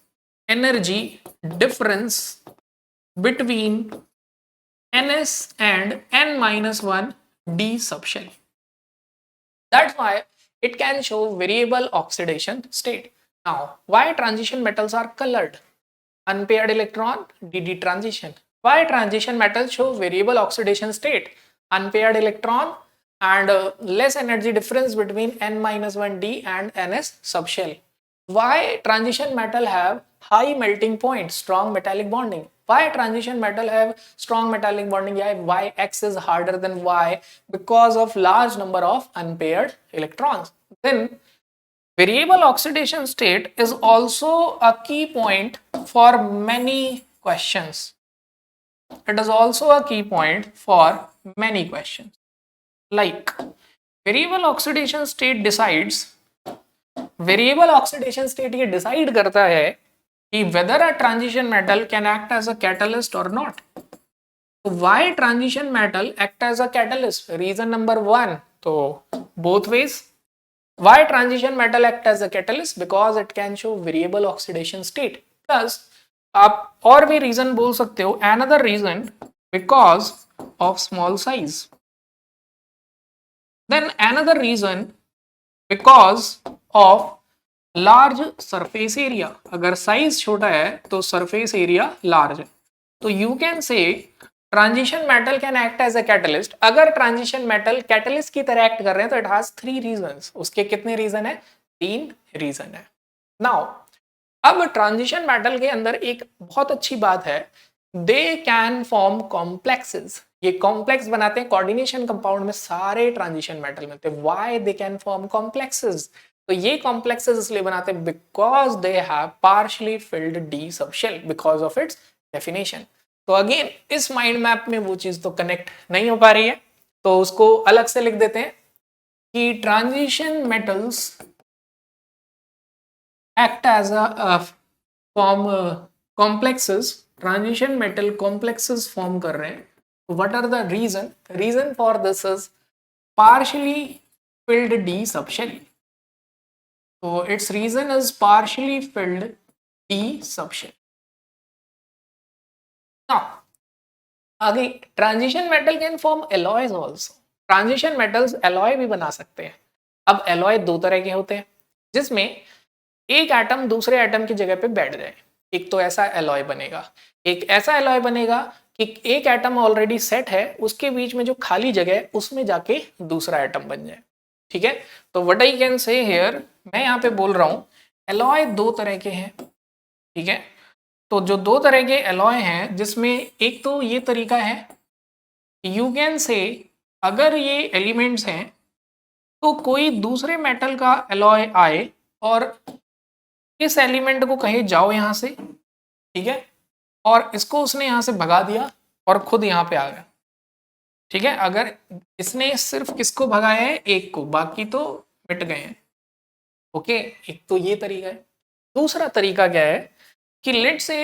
energy difference between ns and n-1 d subshell. That's why it can show variable oxidation state. Now, why transition metals are colored? Unpaired electron, dd transition. Why transition metals show variable oxidation state? Unpaired electron and less energy difference between n-1 d and ns subshell. Why transition metal have high melting point, strong metallic bonding? Why transition metal have strong metallic bonding? Why X is harder than Y? Because of large number of unpaired electrons. Then variable oxidation state is also a key point for many questions. It is also a key point for many questions. Like variable oxidation state decides, variable oxidation state ये decide करता है कि whether a transition metal can act as a catalyst और not. तो why transition metal act as a catalyst, reason number 1, तो both ways. Why transition metal act as a catalyst, because it can show variable oxidation state. Plus आप और भी reason बोल सकते हो, another reason because of small size. Then another reason because of large surface area. अगर size छोटा है तो सरफेस एरिया लार्ज है. तो you can say transition metal can act as a catalyst. अगर ट्रांजिशन मेटल कैटलिस्ट की तरह act कर रहे हैं तो इट हैज 3 रीजंस. उसके कितने रीजन है, 3 रीजन है. नाउ अब ट्रांजिशन मेटल के अंदर एक बहुत अच्छी बात है, दे कैन फॉर्म कॉम्प्लेक्सेस. ये कॉम्प्लेक्स बनाते हैं, कोऑर्डिनेशन कंपाउंड में सारे ट्रांजिशन मेटल मिलते हैं. Why they can form complexes, तो ये कॉम्प्लेक्सेस इसलिए बनाते हैं because they have partially filled D subshell because of its definition. तो अगेन इस माइंड मैप में वो चीज तो कनेक्ट नहीं हो पा रही है, तो उसको अलग से लिख देते हैं कि transition metals act as a form complexes. Transition metal complexes form कर रहे हैं. What are the reason, reason for this is partially filled D subshell. So its reason is partially filled d subshell. Now, आगे transition metal can form alloys also. Transition metals alloy भी बना सकते हैं. अब alloy 2 तरह के होते हैं, जिसमें एक एटम दूसरे एटम की जगह पे बैठ जाए. एक तो ऐसा alloy बनेगा, एक ऐसा alloy बनेगा कि एक एटम ऑलरेडी सेट है, उसके बीच में जो खाली जगह है उसमें जाके दूसरा एटम बन जाए. ठीक है, तो what I can say here, मैं यहाँ पे बोल रहा हूँ एलॉय 2 तरह के हैं. ठीक है, तो जो 2 तरह के एलॉय हैं, जिसमें एक तो ये तरीका है, यू कैन से अगर ये एलिमेंट्स हैं तो कोई दूसरे मेटल का एलॉय आए और इस एलिमेंट को कहे जाओ यहाँ से. ठीक है, और इसको उसने यहाँ से भगा दिया और खुद यहाँ पे आ गया. ठीक है, अगर इसने सिर्फ किसको भगाया है, एक को, बाकी तो मिट गए हैं. ओके, एक तो ये तरीका है. दूसरा तरीका क्या है कि लेट से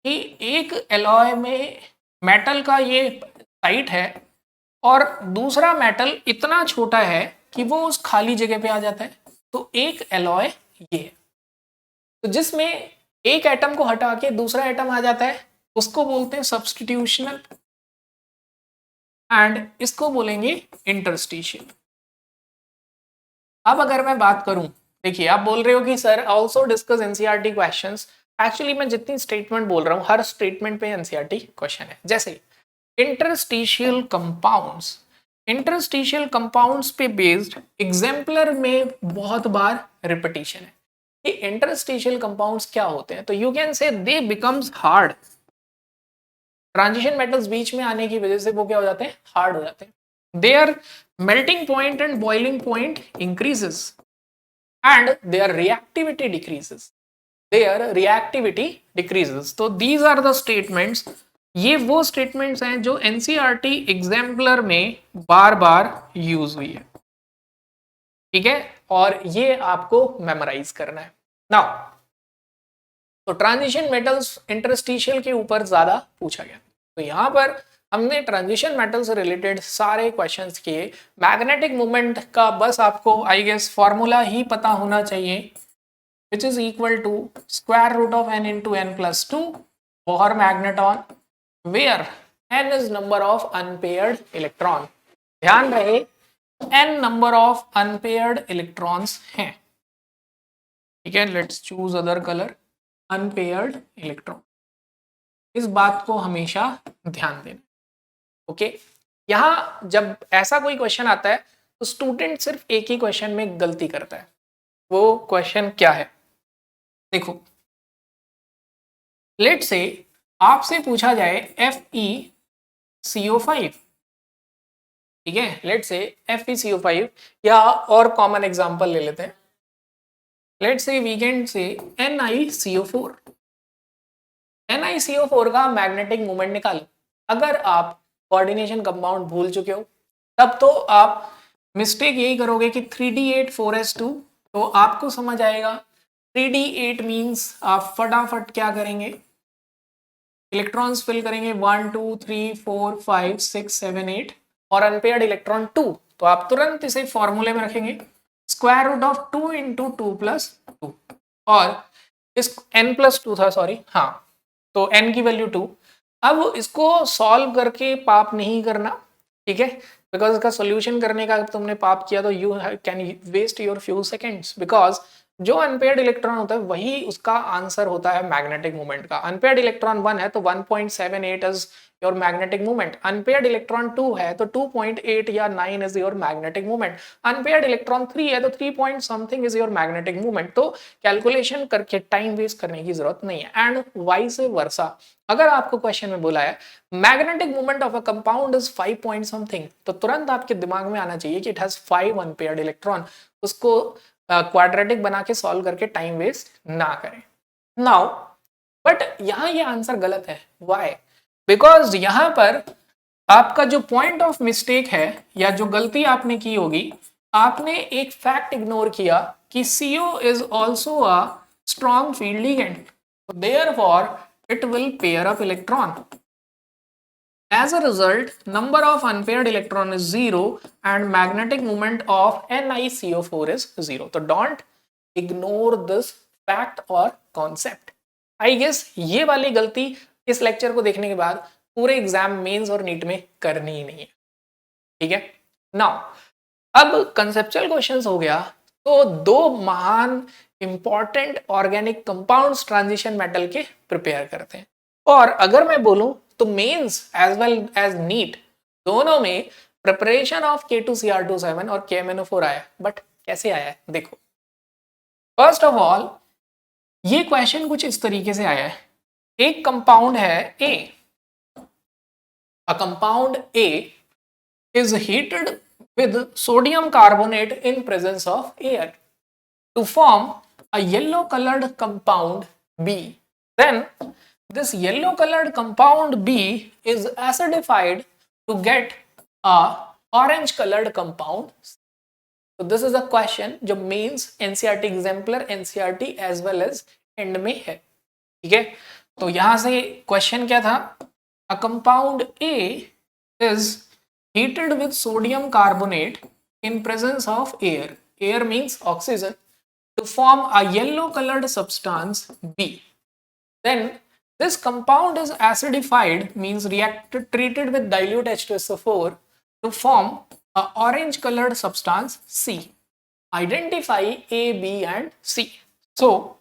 कि एक एलॉय में मेटल का ये साइट है और दूसरा मेटल इतना छोटा है कि वो उस खाली जगह पे आ जाता है. तो एक एलॉय ये है, तो जिसमें एक एटम को हटा के दूसरा एटम आ जाता है, उसको बोलते हैं सब्स्टिट्यूशनल, एंड इसको बोलेंगे इंटरस्टिशियल. अब अगर मैं बात करूं, देखिए आप बोल रहे हो कि sir also discuss NCERT questions. Actually मैं जितनी स्टेटमेंट बोल रहा हूं हर स्टेटमेंट पे एनसीईआरटी क्वेश्चन है. जैसे इंटरस्टिशियल कंपाउंड्स, इंटरस्टिशियल कंपाउंड्स पे बेस्ड एग्जाम्पलर में बहुत बार रिपीटिशन है. ये इंटरस्टिशियल कंपाउंड्स क्या होते हैं, तो you can say they becomes hard transition metals बीच में आने की वजह से वो क्या हो जाते हैं, हार्ड हो जाते हैं। Their melting point and boiling point increases and their reactivity decreases, their reactivity decreases. तो दीज आर द स्टेटमेंट्स, ये वो स्टेटमेंट्स हैं जो एनसीईआरटी एग्जाम्पलर में बार बार यूज हुई है, ठीक है, और ये आपको मेमोराइज करना है। नाउ तो ट्रांजिशन मेटल्स इंटरस्टिशियल के ऊपर ज्यादा पूछा गया, तो यहां पर हमने ट्रांजिशन मेटल से रिलेटेड सारे क्वेश्चंस किए। मैग्नेटिक मोमेंट का बस आपको आई गेस फॉर्मूला ही पता होना चाहिए, which is equal to square root of n into n plus 2 Bohr magneton, where n is number of unpaired electron। ध्यान रहे n number of unpaired electrons हैं, ठीक है। Let's choose other colour, unpaired electron, इस बात को हमेशा ध्यान देना, ओके। यहां जब ऐसा कोई क्वेश्चन आता है तो स्टूडेंट सिर्फ एक ही क्वेश्चन में गलती करता है, वो क्वेश्चन क्या है, देखो लेट से आपसे पूछा जाए FeCO5, ठीक है, लेट से FeCO5, या और कॉमन एग्जांपल ले लेते हैं, लेट से वीकेंड से NiCO4। NiCO4 का मैग्नेटिक मोमेंट निकालो। अगर आप कोऑर्डिनेशन कंपाउंड भूल चुके हो तब तो आप मिस्टेक यही करोगे कि 3D8 4s2, तो आपको समझ आएगा 3D8 मीन्स आप फटाफट क्या करेंगे, इलेक्ट्रॉन्स फिल करेंगे 1 2 3 4 5 6 7 8 और अनपेयर्ड इलेक्ट्रॉन 2, तो आप तुरंत इसे फॉर्मूले में रखेंगे square root of 2 into 2 plus 2, और इस n प्लस 2 था, सॉरी, हाँ, तो n की वैल्यू 2। अब इसको सॉल्व करके पाप नहीं करना, ठीक है, बिकॉज इसका सोल्यूशन करने का तुमने पाप किया तो you can waste your few seconds, because जो अनपेयर्ड इलेक्ट्रॉन होता है वही उसका आंसर होता है मैग्नेटिक मोमेंट का। अनपेयर्ड इलेक्ट्रॉन 1 है तो 1.78 is your magnetic moment, unpaired electron 2 है तो 2.8 या 9 is your magnetic moment, unpaired electron 3 है तो 3 point something is your magnetic moment. तो कैलकुलेशन करके टाइम वेस्ट करने की जरूरत नहीं है, एंड वाइस वर्सा। अगर आपको क्वेश्चन में बोला है magnetic moment of a compound is 5 point something, तो तुरंत आपके दिमाग में आना चाहिए कि इट हैज 5 अनपेयर्ड इलेक्ट्रॉन, उसको क्वाड्रेटिक बना के सॉल्व करके टाइम वेस्ट ना करें। नाउ बट यहां ये आंसर गलत है, व्हाई, बिकॉज यहां पर आपका जो पॉइंट ऑफ मिस्टेक है या जो गलती आपने की होगी, आपने एक फैक्ट इग्नोर किया कि CO is also a strong field ligand, therefore it will pair up electron. As a result, number of unpaired electron is 0 and magnetic moment of NiCO4 is 0. So don't ignore this fact or concept. I guess ये वाली गलती इस lecture को देखने के बाद पूरे exam mains और नीट में करनी ही नहीं है, ठीक है। नाउ अब कंसेप्चुअल क्वेश्चंस हो गया, तो दो महान important organic compounds transition metal के प्रिपेयर करते हैं, और अगर मैं बोलूं तो Mains as well as NEET दोनों में प्रिपरेशन ऑफ K2Cr27 और KMnO4 आया, बट कैसे आया है देखो। फर्स्ट ऑफ ऑल ये क्वेश्चन कुछ इस तरीके से आया है, एक कंपाउंड है A, a compound A is heated with sodium carbonate in presence of air to form a yellow colored compound B. Then this yellow colored compound B is acidified to get a orange colored compound. So this is a question जो means NCERT exemplar, NCERT as well as end में है, ठीक है। तो यहां से question क्या था, a compound A is heated with sodium carbonate in presence of air, air means oxygen, to form a yellow colored substance B. Then this compound is acidified, means treated with dilute H2SO4 to form a orange colored substance C. Identify A, B and C. So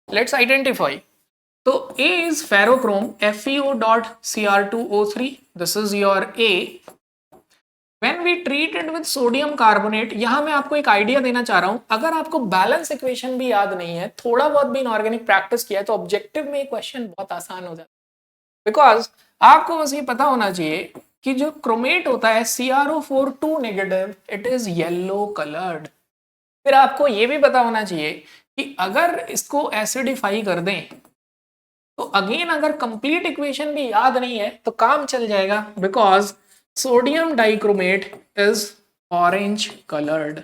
let's identify. So A is ferrochrome, FeO.Cr2O3, this is your A. When we treat it with sodium carbonate, यहां मैं आपको एक idea देना चाह रहा हूं, अगर आपको बैलेंस इक्वेशन भी याद नहीं है, थोड़ा बहुत भी इनऑर्गेनिक प्रैक्टिस किया है, तो ऑब्जेक्टिव में क्वेश्चन बहुत आसान हो जाता है, बिकॉज आपको बस ये पता होना चाहिए कि जो क्रोमेट होता है CrO4 2 negative, it is yellow coloured. फिर आपको ये भी पता होना चाहिए कि अगर इसको एसिडिफाई कर दें तो अगेन अगर कंप्लीट इक्वेशन भी याद नहीं है तो काम चल जाएगा, because sodium dichromate is orange coloured.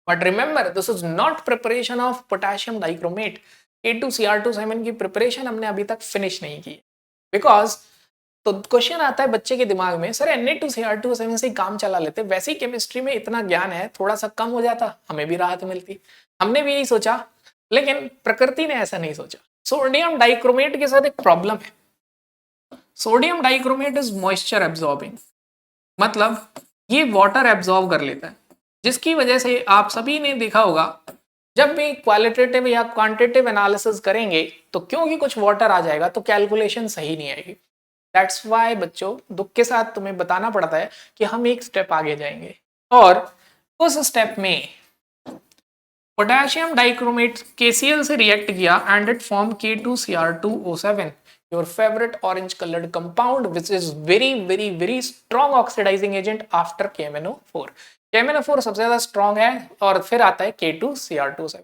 But remember this is not preparation of potassium dichromate. K2Cr27 की प्रिपरेशन हमने अभी तक फिनिश नहीं की, बिकॉज तो क्वेश्चन आता है बच्चे के दिमाग में, सर Na2Cr27 से ही काम चला लेते, वैसे ही केमिस्ट्री में इतना ज्ञान है, थोड़ा सा कम हो जाता, हमें भी राहत मिलती। हमने भी यही सोचा, लेकिन प्रकृति ने ऐसा नहीं सोचा। सोडियम डाइक्रोमेट के साथ एक प्रॉब्लम है, sodium dichromate is moisture absorbing, मतलब ये वाटर एब्जॉर्ब कर लेता है, जिसकी वजह से आप सभी ने देखा होगा जब भी क्वालिटेटिव या क्वांटिटेटिव एनालिसिस करेंगे तो क्योंकि कुछ वाटर आ जाएगा तो कैलकुलेशन सही नहीं आएगी। दैट्स वाई बच्चों, दुख के साथ तुम्हें बताना पड़ता है कि हम एक स्टेप आगे जाएंगे, और उस स्टेप में पोटेशियम डाइक्रोमेट KCl से रिएक्ट किया and it form K2Cr2O7, your favourite orange coloured compound which is very very very strong oxidizing agent after KMnO4। KMnO4 सबसे ज्यादा स्ट्रॉन्ग है और फिर आता है K2Cr2O7।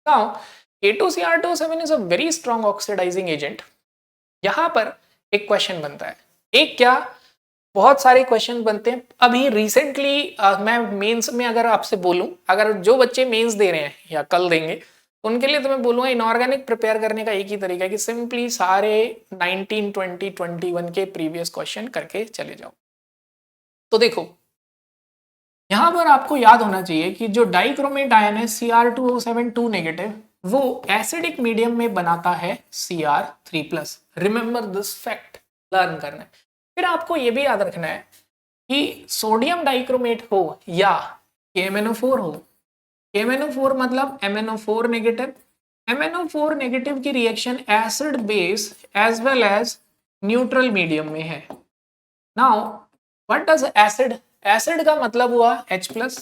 Now K2Cr2O7 is a very strong oxidizing agent. यहां पर एक क्वेश्चन बनता है, एक क्या बहुत सारे क्वेश्चन बनते हैं। अभी रिसेंटली मैं मेंस में अगर आपसे बोलूं, अगर जो बच्चे मेंस दे रहे हैं या कल देंगे तो उनके लिए तो मैं बोलूंगा इनऑर्गेनिक प्रिपेयर करने का एक ही तरीका है कि सिंपली सारे 19, 20, 21 के प्रीवियस क्वेश्चन करके चले जाओ। तो देखो यहां पर आपको याद होना चाहिए कि जो डाइक्रोमेट आयन है Cr2O7 2 नेगेटिव, वो एसिडिक मीडियम में बनाता है Cr3+। Remember this fact, learn करना है। फिर आपको ये भी याद रखना है कि सोडियम डाइक्रोमेट हो या KMnO4 हो, KMnO4 मतलब MnO4 नेगेटिव, MnO4 नेगेटिव की reaction acid base as well as neutral medium में है। Now what does acid, acid का मतलब हुआ H+,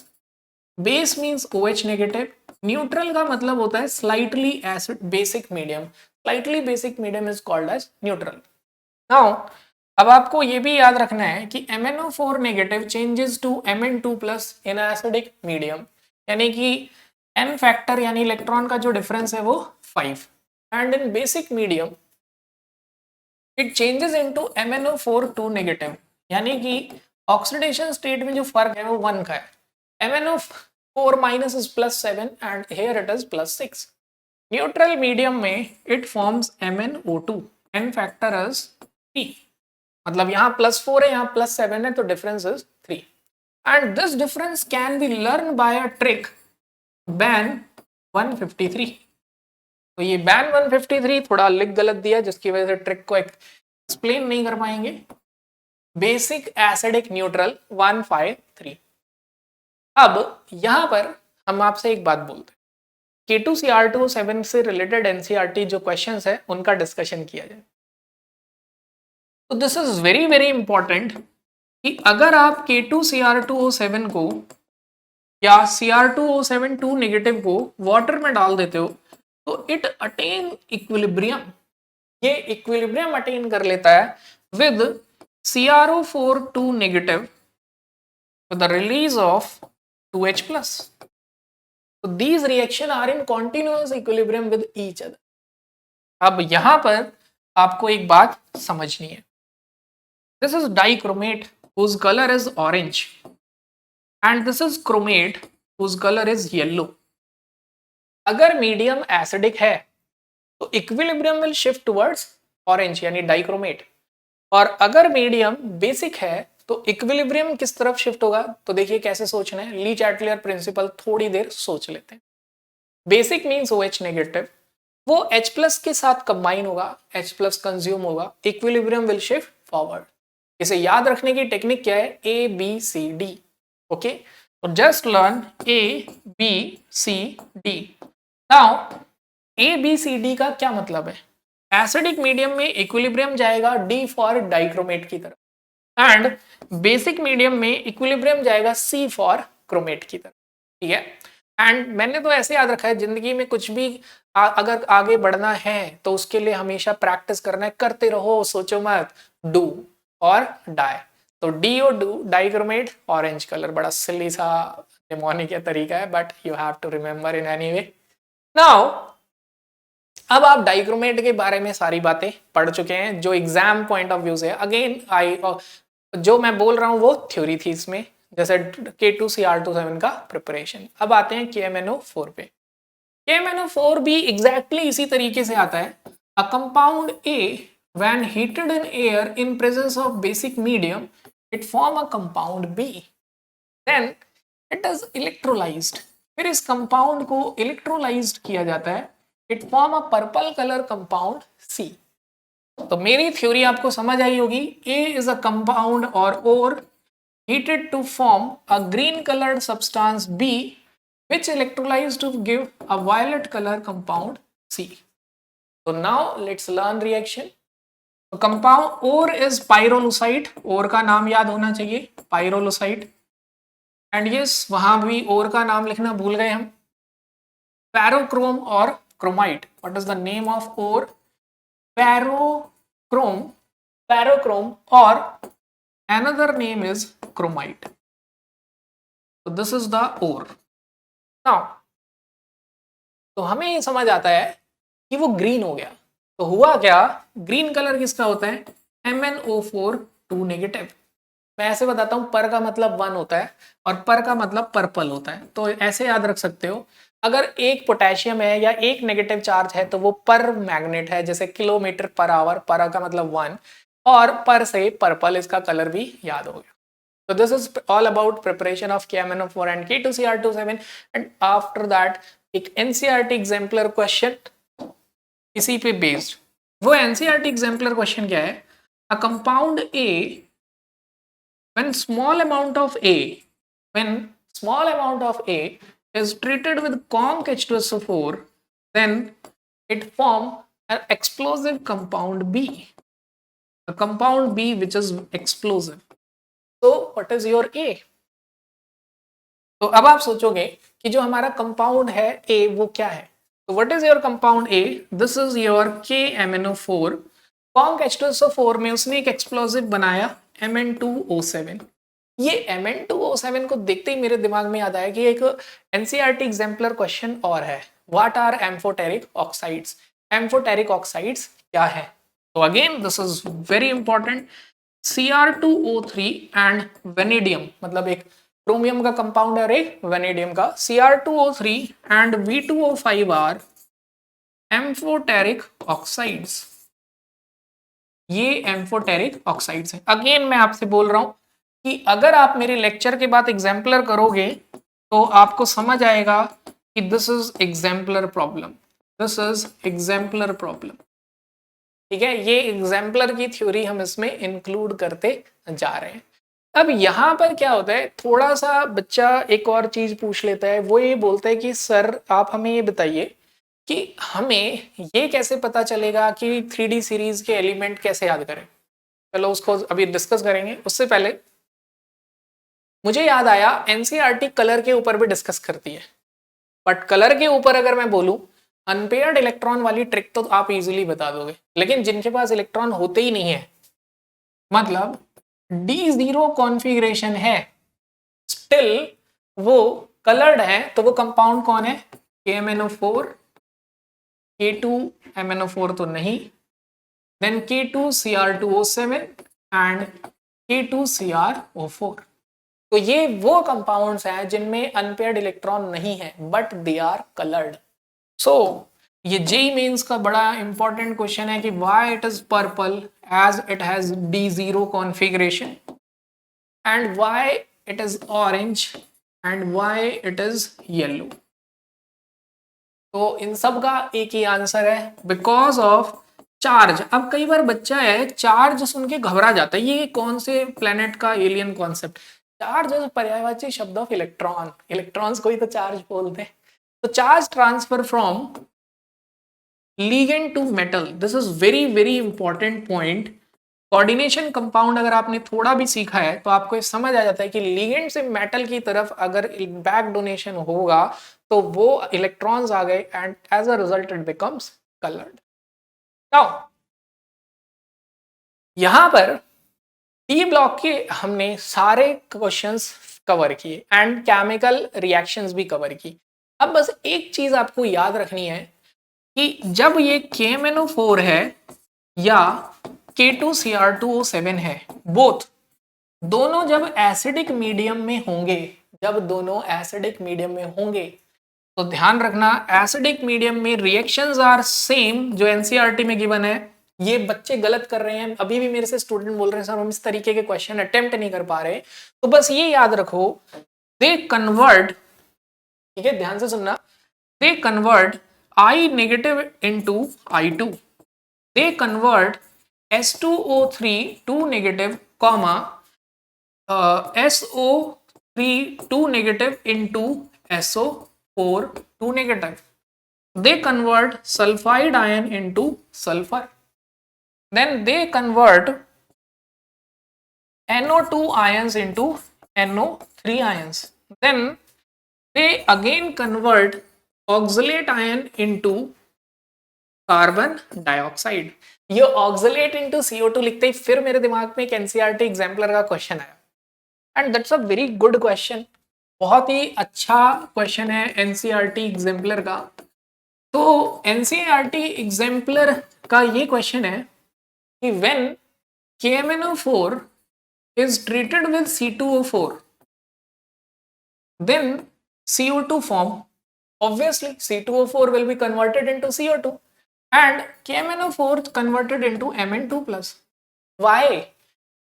base means OH negative, neutral का मतलब होता है slightly acid basic medium, slightly basic medium is called as neutral. Now अब आपको ये भी याद रखना है कि MnO4 negative changes to Mn2+ in acidic medium, यानी कि n फैक्टर यानी इलेक्ट्रॉन का जो डिफरेंस है वो 5, and in basic medium it changes into MnO4 2 negative, यानी कि ऑक्सीडेशन स्टेट में जो फर्क है वो 1 का है। MnO4 minus is +7 and here it is +6। Neutral medium में it forms MnO2, n factor is 3, मतलब यहाँ +4 है यहाँ +7 है तो difference is 3, and this difference can be learn by a trick ban 153। तो ये बैन 153 थोड़ा लिख गलत दिया जिसकी वजह से ट्रिक को एक्सप्लेन नहीं कर पाएंगे। Basic acidic neutral 153। अब यहां पर हम आपसे एक बात बोलते हैं, K2Cr2O7 से रिलेटेड NCERT जो क्वेश्चंस है उनका डिस्कशन किया जाए। तो this is very very important कि अगर आप K2Cr2O7 को या Cr2O7 2 नेगेटिव को वाटर में डाल देते हो तो इट अटेन इक्विलिब्रियम, ये इक्विलिब्रियम अटेन कर लेता है with CrO4 2 negative with the release of 2H+. So these reaction are in continuous equilibrium with each other. अब यहां पर आपको एक बात समझनी है, this is dichromate whose color is orange and this is chromate whose color is yellow. अगर medium acidic है तो equilibrium will shift towards orange यानी डाइक्रोमेट, और अगर मीडियम बेसिक है तो इक्विलिब्रियम किस तरफ शिफ्ट होगा। तो देखिए कैसे सोचना है, ली चैटलियर प्रिंसिपल थोड़ी देर सोच लेते हैं। बेसिक मींस OH नेगेटिव, वो H+ के साथ कंबाइन होगा, H+ कंज्यूम होगा, इक्विलिब्रियम विल शिफ्ट फॉरवर्ड। इसे याद रखने की टेक्निक क्या है, ABCD। ओके, तो just learn ABCD। Now ABCD का क्या मतलब है, एसिडिक मीडियम में इक्विलिब्रियम जाएगा D फॉर डाइक्रोमेट की तरफ, एंड बेसिक मीडियम में इक्विलिब्रियम जाएगा C फॉर क्रोमेट की तरफ। ठीक है, एंड मैंने तो ऐसे याद रखा है जिंदगी में कुछ भी अगर आगे बढ़ना है तो उसके लिए हमेशा प्रैक्टिस करना है, करते रहो, सोचो मत, डू और डाई। तो डी और डू, डाइक्रोमेट ऑरेंज कलर, बड़ा सिली सा निमोनिक तरीका है but you have to remember in any way. Now अब आप डाइक्रोमेट के बारे में सारी बातें पढ़ चुके हैं जो एग्जाम पॉइंट ऑफ व्यू से। अगेन जो मैं बोल रहा हूं वो थ्योरी थी इसमें, जैसे K2Cr27 का प्रिपरेशन। अब आते हैं KMnO4 पे। KMnO4 भी एग्जैक्टली इसी तरीके से आता है। A compound A when heated in air in presence of basic medium it form a compound B, then it is electrolyzed। फिर इस कंपाउंड को इलेक्ट्रोलाइज्ड किया जाता है, it form a purple colour compound C। तो मेरी थ्योरी आपको समझ आई होगी। A is a compound or ore heated to form a green colored substance B which electrolyzed to give a violet color compound C। So now let's learn reaction। तो compound ore is pyrolusite, ore का नाम याद होना चाहिए, pyrolusite। And yes वहां भी ore का नाम लिखना भूल गए हम, फेरोक्रोम और chromite. What is the name of ore? Ferrochrome, ferrochrome और another name is chromite। so this is the ore। now तो हमें ये समझ आता है कि वो ग्रीन हो गया। तो हुआ क्या, ग्रीन कलर किसका होता है? MnO4 2 negative. मैं ऐसे बताता हूं, पर का मतलब 1 होता है और पर का मतलब पर्पल होता है। तो ऐसे याद रख सकते हो, अगर एक पोटेशियम है या एक नेगेटिव चार्ज है तो वो पर मैग्नेट है, जैसे किलोमीटर पर आवर, पर का मतलब 1, और पर से पर्पल, इसका कलर भी याद हो गया। So this is all about preparation of KMnO4 and K2Cr27 and after that एक NCERT exemplar question इसी पे based। वो NCERT exemplar question क्या है? A compound A when small amount of A is treated with conc H2SO4 then it form an explosive compound B, a compound B which is explosive। तो what is your ए? तो अब आप सोचोगे कि जो हमारा कंपाउंड है ए वो क्या है। तो what is your compound A? This is your KMnO4। Conc H2SO4 में उसने एक एक्सप्लोसिव बनाया Mn2O7। ये Mn2O7 को देखते ही मेरे दिमाग में याद आया कि एक NCERT एग्जाम्पलर क्वेश्चन और है, what are amphoteric oxides? Amphoteric oxides क्या है? तो again this is very important. Cr2O3 and vanadium, मतलब एक क्रोमियम का कंपाउंड है और एक वेनेडियम का, Cr2O3 and V2O5 are amphoteric oxides. ये एम्फोटेरिक ऑक्साइड्स हैं। अगेन मैं आपसे बोल रहा हूं कि अगर आप मेरे लेक्चर के बाद एग्जाम्पलर करोगे तो आपको समझ आएगा कि this is exemplar problem, this is exemplar problem. ठीक है, ये एग्जाम्पलर की थ्योरी हम इसमें इंक्लूड करते जा रहे हैं। अब यहाँ पर क्या होता है, थोड़ा सा बच्चा एक और चीज पूछ लेता है, वो ये बोलता है कि सर आप हमें ये बताइए कि हमें ये कैसे पता चलेगा कि 3D सीरीज के एलिमेंट कैसे याद करें। चलो उसको अभी डिस्कस करेंगे। उससे पहले मुझे याद आया NCERT कलर के ऊपर भी डिस्कस करती है, बट कलर के ऊपर अगर मैं बोलूं अनपेयर्ड इलेक्ट्रॉन वाली ट्रिक तो आप इजीली बता दोगे, लेकिन जिनके पास इलेक्ट्रॉन होते ही नहीं है, मतलब D0 कॉन्फ़िगरेशन है, स्टिल वो कलर्ड है, तो वो कंपाउंड कौन है? KMnO4, K2MnO4 तो नहीं, then K2Cr2O7 and K2Cr O4। तो ये वो कंपाउंड्स हैं जिनमें अनपेयर्ड इलेक्ट्रॉन नहीं है but they are coloured. So ये जेईई मेंस का बड़ा इंपॉर्टेंट क्वेश्चन है कि why it is purple as it has D0 configuration and why it is orange and why it is yellow. तो इन सब का एक ही आंसर है, बिकॉज ऑफ चार्ज। अब कई बार बच्चा है चार्ज सुन के घबरा जाता है, ये कौन से प्लेनेट का एलियन कॉन्सेप्ट। चार्ज इज पर्यायवाची शब्द ऑफ इलेक्ट्रॉन, इलेक्ट्रॉन्स को ही तो चार्ज बोलते हैं। तो charge transfer from ligand to metal, this is very important point। Coordination compound अगर आपने थोड़ा भी सीखा है तो आपको ये समझ आ जाता है कि लिगेंड से मेटल की तरफ अगर बैक डोनेशन होगा तो वो इलेक्ट्रॉन्स आ गए and as a result it becomes coloured. Now यहां पर डी ब्लॉक के हमने सारे क्वेश्चंस कवर किए एंड केमिकल रिएक्शंस भी कवर की। अब बस एक चीज आपको याद रखनी है कि जब ये KMnO4 है या K2Cr2O7 है, बोथ दोनों जब एसिडिक मीडियम में होंगे, जब दोनों एसिडिक मीडियम में होंगे तो ध्यान रखना एसिडिक मीडियम में रिएक्शंस आर सेम जो एनसीईआरटी में गिवन है। ये बच्चे गलत कर रहे हैं, अभी भी मेरे से स्टूडेंट बोल रहे हैं सर हम इस तरीके के क्वेश्चन अटेम्प्ट नहीं कर पा रहे। तो बस ये याद रखो दे कन्वर्ट, ठीक है ध्यान से सुनना, they convert I negative into I2, they convert S2O3 2 negative comma SO3 2 negative into SO4 2 negative. They convert sulfide ion into sulfur. Then they convert NO2 ions into NO3 ions. Then they again convert oxalate ion into carbon dioxide. ये oxalate into CO2 लिखते ही फिर मेरे दिमाग में एक NCERT exemplar का question आया and that's a very good question, बहुत ही अच्छा क्वेश्चन है एनसीईआरटी एग्जाम्पलर का। तो एनसीईआरटी एग्जाम्पलर का ये क्वेश्चन है कि when KMnO4 is treated with C2O4 then CO2 form, obviously C2O4 will be converted into CO2 and KMnO4 converted into Mn2+. Why?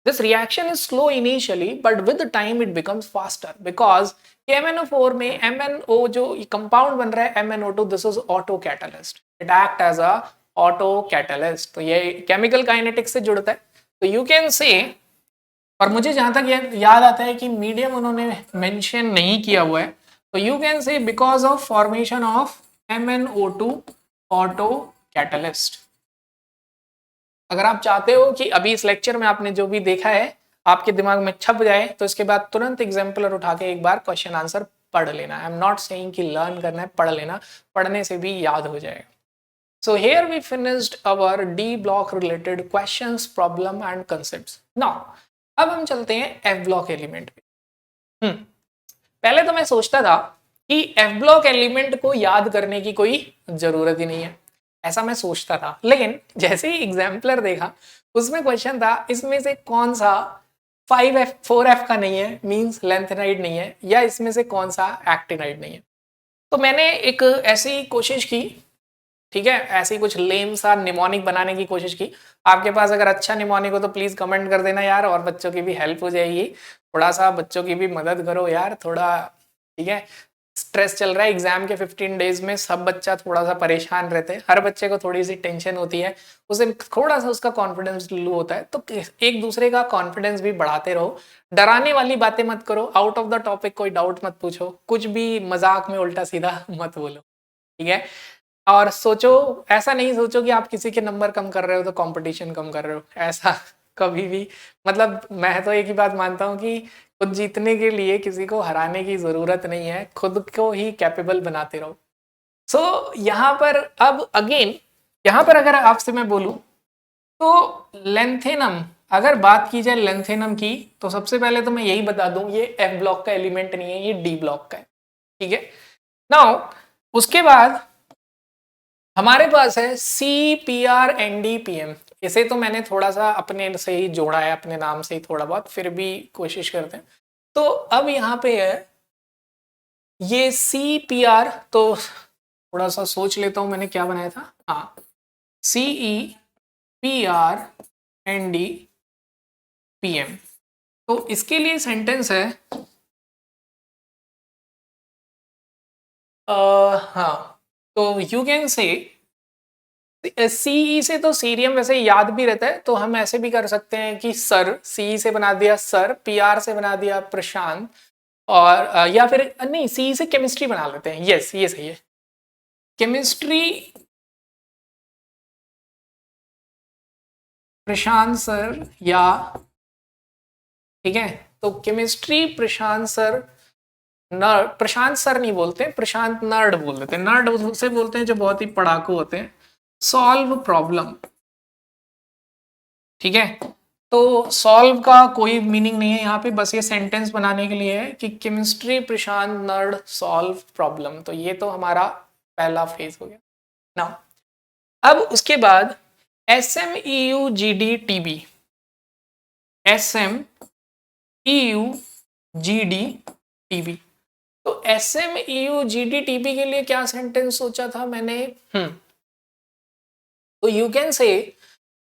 This reaction is slow initially but with the time it becomes faster because KMnO4 में MnO जो compound बन रहा है MnO2, this is auto catalyst, it act as a auto catalyst। तो ये chemical kinetics से जुड़ता है। तो you can say, और मुझे जहां तक याद आता है कि मीडियम उन्होंने मेंशन नहीं किया हुआ है, तो you can say because of formation of MnO2 auto catalyst. अगर आप चाहते हो कि अभी इस लेक्चर में आपने जो भी देखा है आपके दिमाग में छप जाए तो इसके बाद तुरंत एग्जाम्पलर उठा के एक बार क्वेश्चन आंसर पढ़ लेना। आई एम नॉट सेइंग कि लर्न करना है, पढ़ लेना, पढ़ने से भी याद हो जाएगा। So here we finished our D block related questions, problem and concepts. Now अब हम चलते हैं F block एलिमेंट पे। पहले तो मैं सोचता था कि F block एलिमेंट को याद करने की कोई जरूरत ही नहीं है, ऐसा मैं सोचता था। लेकिन जैसे ही एग्जाम्पलर देखा उसमें क्वेश्चन था इसमें से कौन सा 5F 4F का नहीं है, मींस लेंथेनाइड नहीं है, या इसमें से कौन सा एक्टिनाइड नहीं है। तो मैंने एक ऐसी कोशिश की, ठीक है, ऐसी कुछ लेम सा निमोनिक बनाने की कोशिश की। आपके पास अगर अच्छा निमोनिक हो तो प्लीज कमेंट कर देना यार, और बच्चों की भी हेल्प हो जाएगी, थोड़ा सा बच्चों की भी मदद करो यार थोड़ा, ठीक है। स्ट्रेस चल रहा है एग्जाम के 15 डेज में, सब बच्चा थोड़ा सा परेशान रहते हैं, हर बच्चे को थोड़ी सी टेंशन होती है, उसे थोड़ा सा उसका कॉन्फिडेंस लो होता है। तो एक दूसरे का कॉन्फिडेंस भी बढ़ाते रहो, डराने वाली बातें मत करो, आउट ऑफ द टॉपिक कोई डाउट मत पूछो, कुछ भी मजाक में उल्टा सीधा मत बोलो, ठीक है। और सोचो, ऐसा नहीं सोचो कि आप किसी के नंबर कम कर रहे हो तो कंपटीशन कम कर रहे हो, ऐसा कभी भी, मतलब मैं तो एक ही बात मानता हूँ कि खुद जीतने के लिए किसी को हराने की जरूरत नहीं है, खुद को ही कैपेबल बनाते रहो। सो यहाँ पर अब अगेन, यहाँ पर अगर आपसे मैं बोलूँ तो लेंथेनम, अगर बात की जाए लेंथेनम की, तो सबसे पहले तो मैं यही बता दूं ये F ब्लॉक का एलिमेंट नहीं है, ये D ब्लॉक का है, ठीक है। नाउ उसके बाद हमारे पास है CPR NDPM, इसे तो मैंने थोड़ा सा अपने से ही जोड़ा है, अपने नाम से ही थोड़ा बहुत, फिर भी कोशिश करते हैं। तो अब यहाँ पे है ये CPR, तो थोड़ा सा सोच लेता हूँ मैंने क्या बनाया था, हाँ CPR NDPM। तो इसके लिए सेंटेंस है हाँ, तो यू कैन से सीई से तो सीरियम वैसे याद भी रहता है, तो हम ऐसे भी कर सकते हैं कि सर, सीई से बना दिया सर, पीआर से बना दिया प्रशांत, और या फिर नहीं सीई से केमिस्ट्री बना लेते हैं, यस ये सही है, केमिस्ट्री प्रशांत सर या, ठीक है, तो केमिस्ट्री प्रशांत सर, नर्ड, प्रशांत सर नहीं बोलते, प्रशांत नर्ड बोल देते हैं। नर्ड उसे बोलते हैं जो बहुत ही पढ़ाकू होते हैं। सॉल्व प्रॉब्लम, ठीक है। तो सॉल्व का कोई मीनिंग नहीं है यहाँ पे, बस ये सेंटेंस बनाने के लिए है कि chemistry Prashant nerd solve problem. तो ये तो हमारा पहला फेज हो गया ना। अब उसके बाद SMEUGD TB, SMEUGD TB। तो SMEUGD TB के लिए क्या सेंटेंस सोचा था मैंने, तो यू कैन से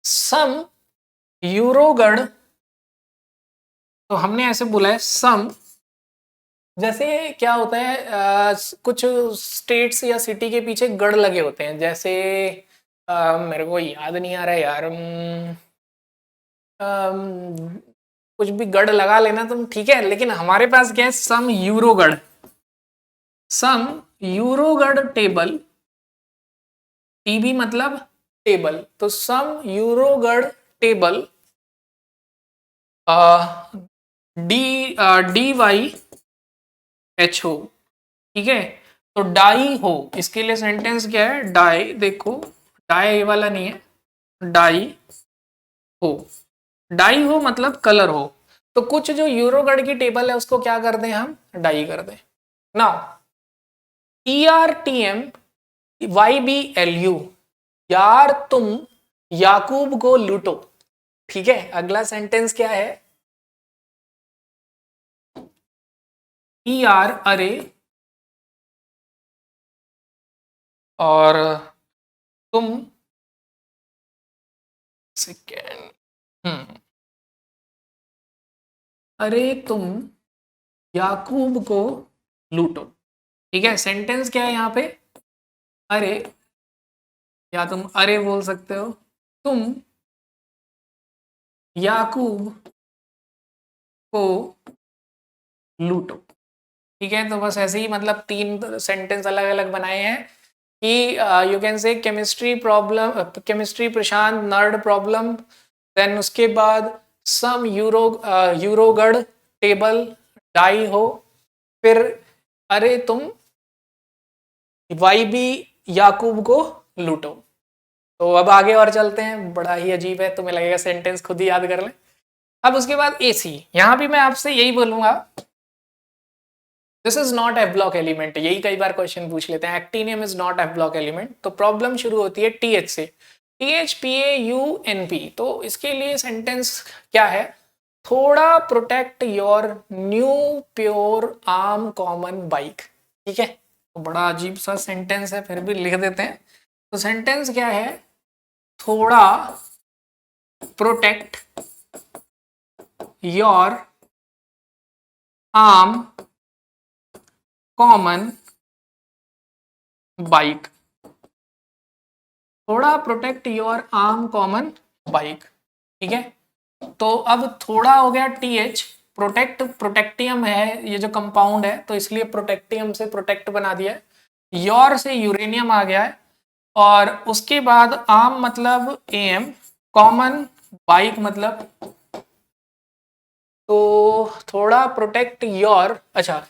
सम यूरोगढ़, तो हमने ऐसे बोला है सम, जैसे क्या होता है कुछ स्टेट्स या सिटी के पीछे गढ़ लगे होते हैं, जैसे मेरे को याद नहीं आ रहा है यार, कुछ भी गढ़ लगा लेना तुम, ठीक है, लेकिन हमारे पास क्या है, सम यूरोगढ़, सम यूरोगढ़ टेबल, टीबी मतलब टेबल, तो सम यूरोगढ़ टेबल DYHO, ठीक है। तो डाई हो, इसके लिए सेंटेंस क्या है, डाई, देखो डाई वाला नहीं है, डाई हो, डाई हो मतलब कलर हो। तो कुछ जो यूरोगढ़ की टेबल है उसको क्या कर दें हम, डाई कर दें ना। ERTMYBLU, यार तुम याकूब को लूटो, ठीक है। अगला सेंटेंस क्या है, ER अरे, और तुम, सेकेंड, अरे तुम याकूब को लूटो, ठीक है। सेंटेंस क्या है यहाँ पे, अरे, या तुम अरे बोल सकते हो, तुम याकूब को लूटो, ठीक है। तो बस ऐसे ही मतलब 3 सेंटेंस अलग अलग बनाए हैं कि you can say chemistry problem, chemistry Prashant nerd problem, then उसके बाद सम यूरोगढ़ टेबल डाई हो, फिर अरे तुम YB याकूब को लूटो। तो अब आगे और चलते हैं, बड़ा ही अजीब है, तुम्हें लगेगा सेंटेंस खुद ही याद कर लें। अब उसके बाद AC, यहां भी मैं आपसे यही बोलूंगा, this is not F block element, यही कई बार क्वेश्चन पूछ लेते हैं, actinium is not F block element. तो प्रॉब्लम शुरू होती है TH से, THPAUNP। तो इसके लिए सेंटेंस क्या है, थोड़ा protect your new pure arm common bike, ठीक है। तो बड़ा अजीब सा सेंटेंस है, फिर भी लिख देते हैं। तो सेंटेंस क्या है, थोड़ा protect your arm common bike, थोड़ा protect your arm common bike, ठीक है। तो अब थोड़ा हो गया TH, प्रोटेक्ट, प्रोटेक्टियम है ये जो कंपाउंड है, तो इसलिए प्रोटेक्टियम से प्रोटेक्ट बना दिया है, योर से यूरेनियम आ गया है, और उसके बाद आर्म मतलब AM, कॉमन बाइक मतलब, तो थोड़ा प्रोटेक्ट योर, अच्छा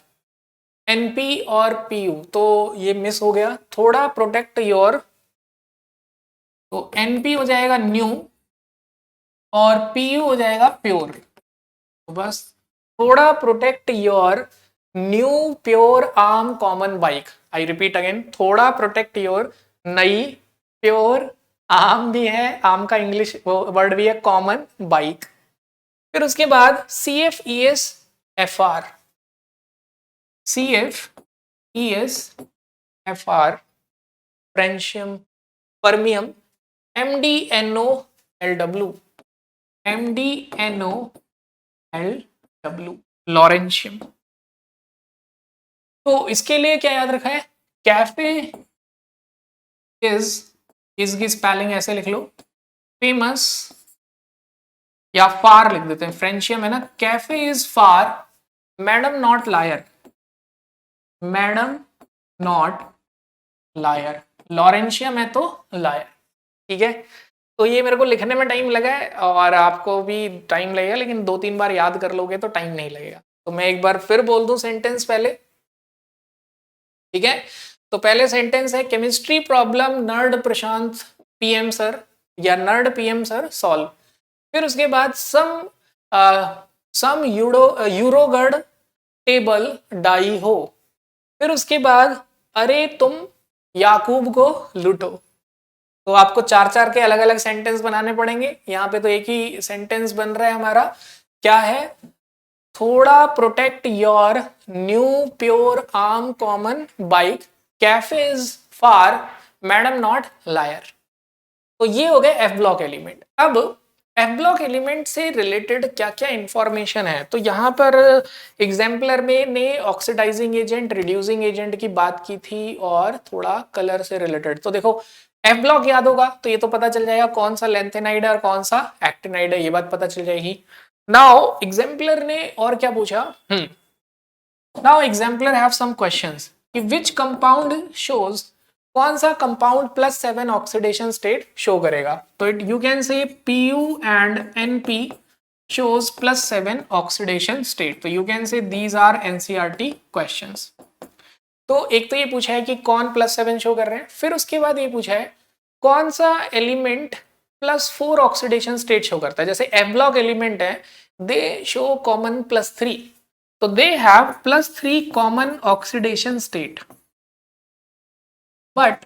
NP और PU, तो ये मिस हो गया, थोड़ा प्रोटेक्ट योर, तो NP हो जाएगा न्यू और PU हो जाएगा प्योर। तो बस थोड़ा protect your new pure arm common bike, I repeat again, थोड़ा प्रोटेक्ट योर नई प्योर आर्म भी है, आर्म का इंग्लिश वर्ड भी है, कॉमन बाइक। फिर उसके बाद CFESFR, CFESFR francium, fermium, MdNOLW, MdNOLW lawrencium. तो इसके लिए क्या याद रखा है, कैफे इज की स्पेलिंग ऐसे लिख लो, फेमस, या फार लिख देते हैं, फ्रेंशियम है ना, cafe is far, madam not liar, madam not liar, lawrencium है तो लायर, ठीक है। तो ये मेरे को लिखने में टाइम लगा है और आपको भी टाइम लगेगा, लेकिन 2-3 बार याद कर लोगे तो टाइम नहीं लगेगा। तो मैं एक बार फिर बोल दूं सेंटेंस पहले, ठीक है। तो पहले सेंटेंस है केमिस्ट्री प्रॉब्लम नर्ड प्रशांत पीएम सर या नर्ड पीएम सर सॉल्व। फिर उसके बाद सम यूरोगढ़ टेबल डाई हो। फिर उसके बाद अरे तुम याकूब को लूटो। तो आपको 4-4 के अलग अलग सेंटेंस बनाने पड़ेंगे। यहाँ पे तो एक ही सेंटेंस बन रहा है हमारा, क्या है, थोड़ा protect your new pure arm common bike cafes far madam not liar. तो ये हो गए एफ ब्लॉक एलिमेंट। अब एफ ब्लॉक एलिमेंट से रिलेटेड क्या क्या इंफॉर्मेशन है, तो यहाँ पर एग्जाम्पलर में ने ऑक्सीडाइजिंग एजेंट, रिड्यूसिंग एजेंट की बात की थी और थोड़ा कलर से रिलेटेड। तो देखो एफ ब्लॉक याद होगा तो ये तो पता चल जाएगा कौन सा लेंथेनाइड है और कौन सा एक्टिनाइड है, ये बात पता चल जाएगी। नाउ एग्जाम्पलर ने और क्या पूछा, now exemplar have some questions कि विच कंपाउंड शोज, कौन सा कंपाउंड +7 ऑक्सीडेशन स्टेट शो करेगा। तो it you can say Pu and Np shows +7 oxidation state. तो you can say these are NCERT questions. तो एक तो ये पूछा है कि कौन +7 शो कर रहे हैं, फिर उसके बाद ये पूछा है कौन सा एलिमेंट +4 ऑक्सीडेशन स्टेट शो करता है। जैसे एफ ब्लॉक एलिमेंट है, दे शो कॉमन +3, तो they have +3 common oxidation state, but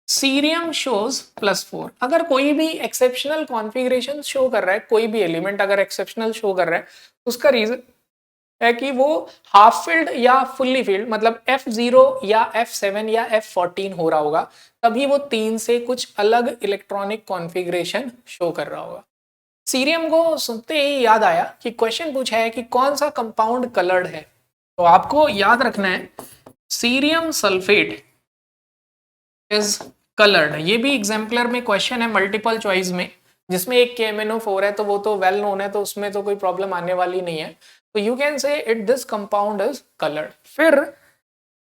cerium shows +4। अगर कोई भी एक्सेप्शनल कॉन्फ़िगरेशन शो कर रहा है, कोई भी एलिमेंट अगर एक्सेप्शनल शो कर रहा है, उसका रीजन है कि वो हाफ फिल्ड या फुल्ली फिल्ड, मतलब F0 या F7 या F14 हो रहा होगा, तभी वो 3 से कुछ अलग इलेक्ट्रॉनिक कॉन्फ़िगरेशन शो कर रहा होगा। सीरियम को सुनते ही याद आया कि क्वेश्चन पूछा है कि कौन सा कंपाउंड कलर्ड है। तो आपको याद रखना है सीरियम सल्फेट इज कलर्ड। ये भी एग्जाम्पलर में क्वेश्चन है मल्टीपल चॉइस में, जिसमें एक KMnO4 है तो वो तो वेल नोन है, तो उसमें तो कोई प्रॉब्लम आने वाली नहीं है। तो यू कैन से it this compound is coloured. फिर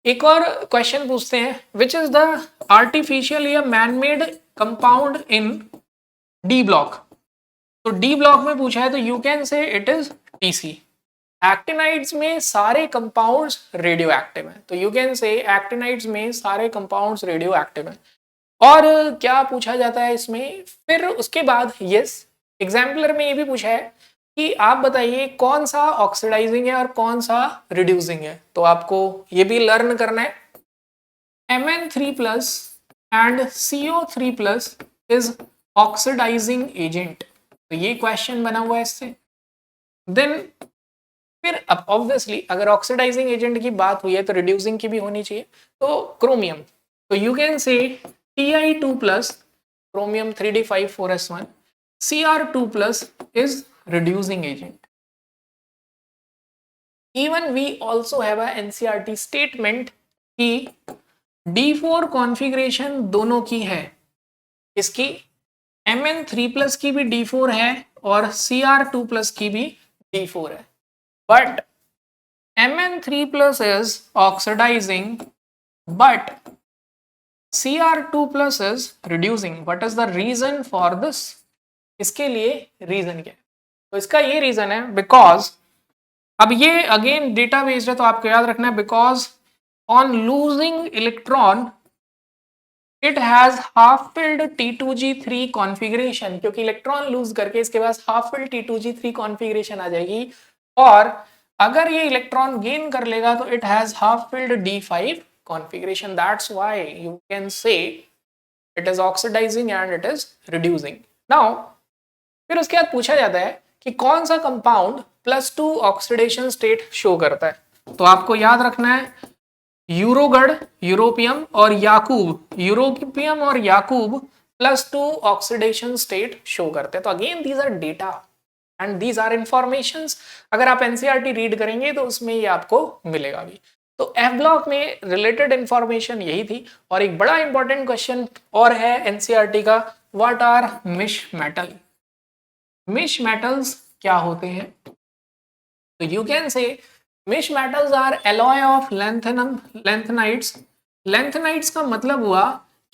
एक और क्वेश्चन पूछते हैं विच इज द आर्टिफिशियल या manmade compound in D block. तो डी ब्लॉक में पूछा है तो यू कैन से इट इज TC। एक्टिनाइड्स में सारे कंपाउंड्स रेडियो एक्टिव हैं, तो यू कैन से एक्टिनाइड्स में सारे कंपाउंड्स रेडियो एक्टिव हैं। और क्या पूछा जाता है इसमें, फिर उसके बाद यस एग्जाम्पलर में ये भी पूछा है कि आप बताइए कौन सा ऑक्सीडाइजिंग है और कौन सा रिड्यूसिंग है। तो आपको ये भी लर्न करना है। Mn3+ and CO3+ is oxidising agent. तो ये क्वेश्चन बना हुआ है इससे। देन फिर अब ऑब्वियसली अगर ऑक्सीडाइजिंग एजेंट की बात हुई है तो रिड्यूसिंग की भी होनी चाहिए। तो क्रोमियम, तो यू कैन से Ti2+, chromium 3d54s1, Cr2+ is reducing agent. Even we also have a NCERT statement कि D4 कॉन्फ़िगरेशन दोनों की है, इसकी Mn3+ की भी D4 है और Cr2+ की भी D4 है, but Mn3+ is oxidizing but Cr2+ is reducing. What is the reason for this? इसके लिए रीजन क्या है, तो इसका ये रीजन है बिकॉज, अब ये अगेन डेटा बेस्ड है तो आपको याद रखना है, because on losing electron it has half filled T2G3 configuration, क्योंकि इलेक्ट्रॉन लूज करके इसके पास हाफ फिल्ड T2G3 कॉन्फ़िगरेशन आ जाएगी, और अगर ये इलेक्ट्रॉन गेन कर लेगा तो it has half filled D5 configuration. That's why you can say it is oxidizing and it is reducing. Now फिर उसके बाद पूछा जाता है कि कौन सा कंपाउंड +2 ऑक्सीडेशन स्टेट शो करता है। तो आपको याद रखना है यूरोगढ़, यूरोपियम और याकूब, यूरोपियम और याकूब +2 ऑक्सीडेशन स्टेट शो करते हैं। तो again these are data and these are informations. अगर आप NCERT रीड करेंगे तो उसमें ये आपको मिलेगा भी। तो एफ ब्लॉक में रिलेटेड इंफॉर्मेशन यही थी। और एक बड़ा इंपॉर्टेंट क्वेश्चन और है NCERT का, what are misch metal. Misch metals क्या होते हैं, तो you can say misch metals are alloy of lanthanides. Lanthanides का मतलब हुआ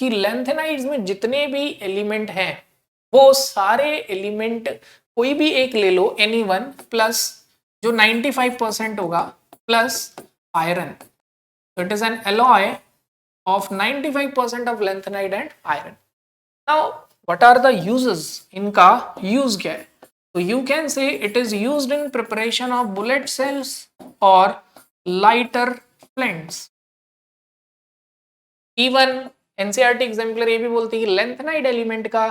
कि लेंथेनाइड्स में जितने भी एलिमेंट हैं वो सारे एलिमेंट कोई भी एक ले लो, एनी वन, प्लस जो 95% होगा plus iron, so it is an alloy of 95% of lanthanide and iron. Now what are the uses? इनका use क्या है? So you can say it is used in preparation of bullet cells or lighter flints. Even NCERT exemplar ये भी बोलती है कि lanthanide element का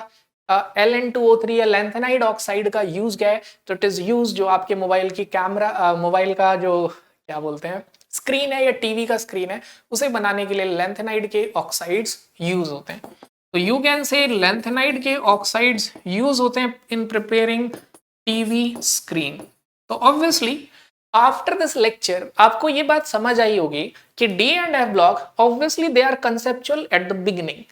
Ln2O3 या लैंथेनाइड ऑक्साइड का यूज क्या है? तो इट इज यूज जो आपके मोबाइल की कैमरा, मोबाइल का जो क्या बोलते हैं स्क्रीन है या टीवी का स्क्रीन है, उसे बनाने के लिए लैंथेनाइड के ऑक्साइड्स यूज होते हैं. तो यू कैन से लैंथेनाइड के ऑक्साइड्स यूज होते हैं इन प्रिपेयरिंग टीवी स्क्रीन. तो ऑब्वियसली आफ्टर दिस लेक्चर आपको ये बात समझ आई होगी कि D and F block obviously they are conceptual at the beginning.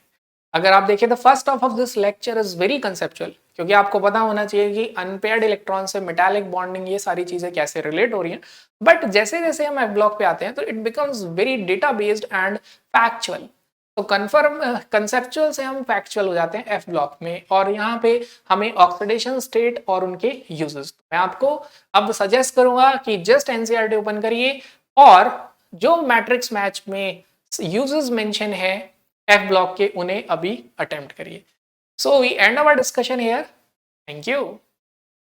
अगर आप देखें the first half of this lecture is very conceptual, क्योंकि आपको पता होना चाहिए कि अनपेयर्ड इलेक्ट्रॉन से मेटालिक बॉन्डिंग ये सारी चीजें कैसे रिलेट हो रही हैं. बट जैसे जैसे हम एफ ब्लॉक पे आते हैं तो it becomes very data based and factual. तो कंसेप्चुअल से हम फैक्चुअल हो जाते हैं एफ ब्लॉक में, और यहाँ पे हमें ऑक्सीडेशन स्टेट और उनके यूजेस. मैं आपको अब सजेस्ट करूंगा कि जस्ट एनसीईआरटी ओपन करिए और जो मैट्रिक्स मैच में यूजेस मेंशन है एफ ब्लॉक के उन्हें अभी अटेम्प्ट करिए. So we end our discussion here. Thank you.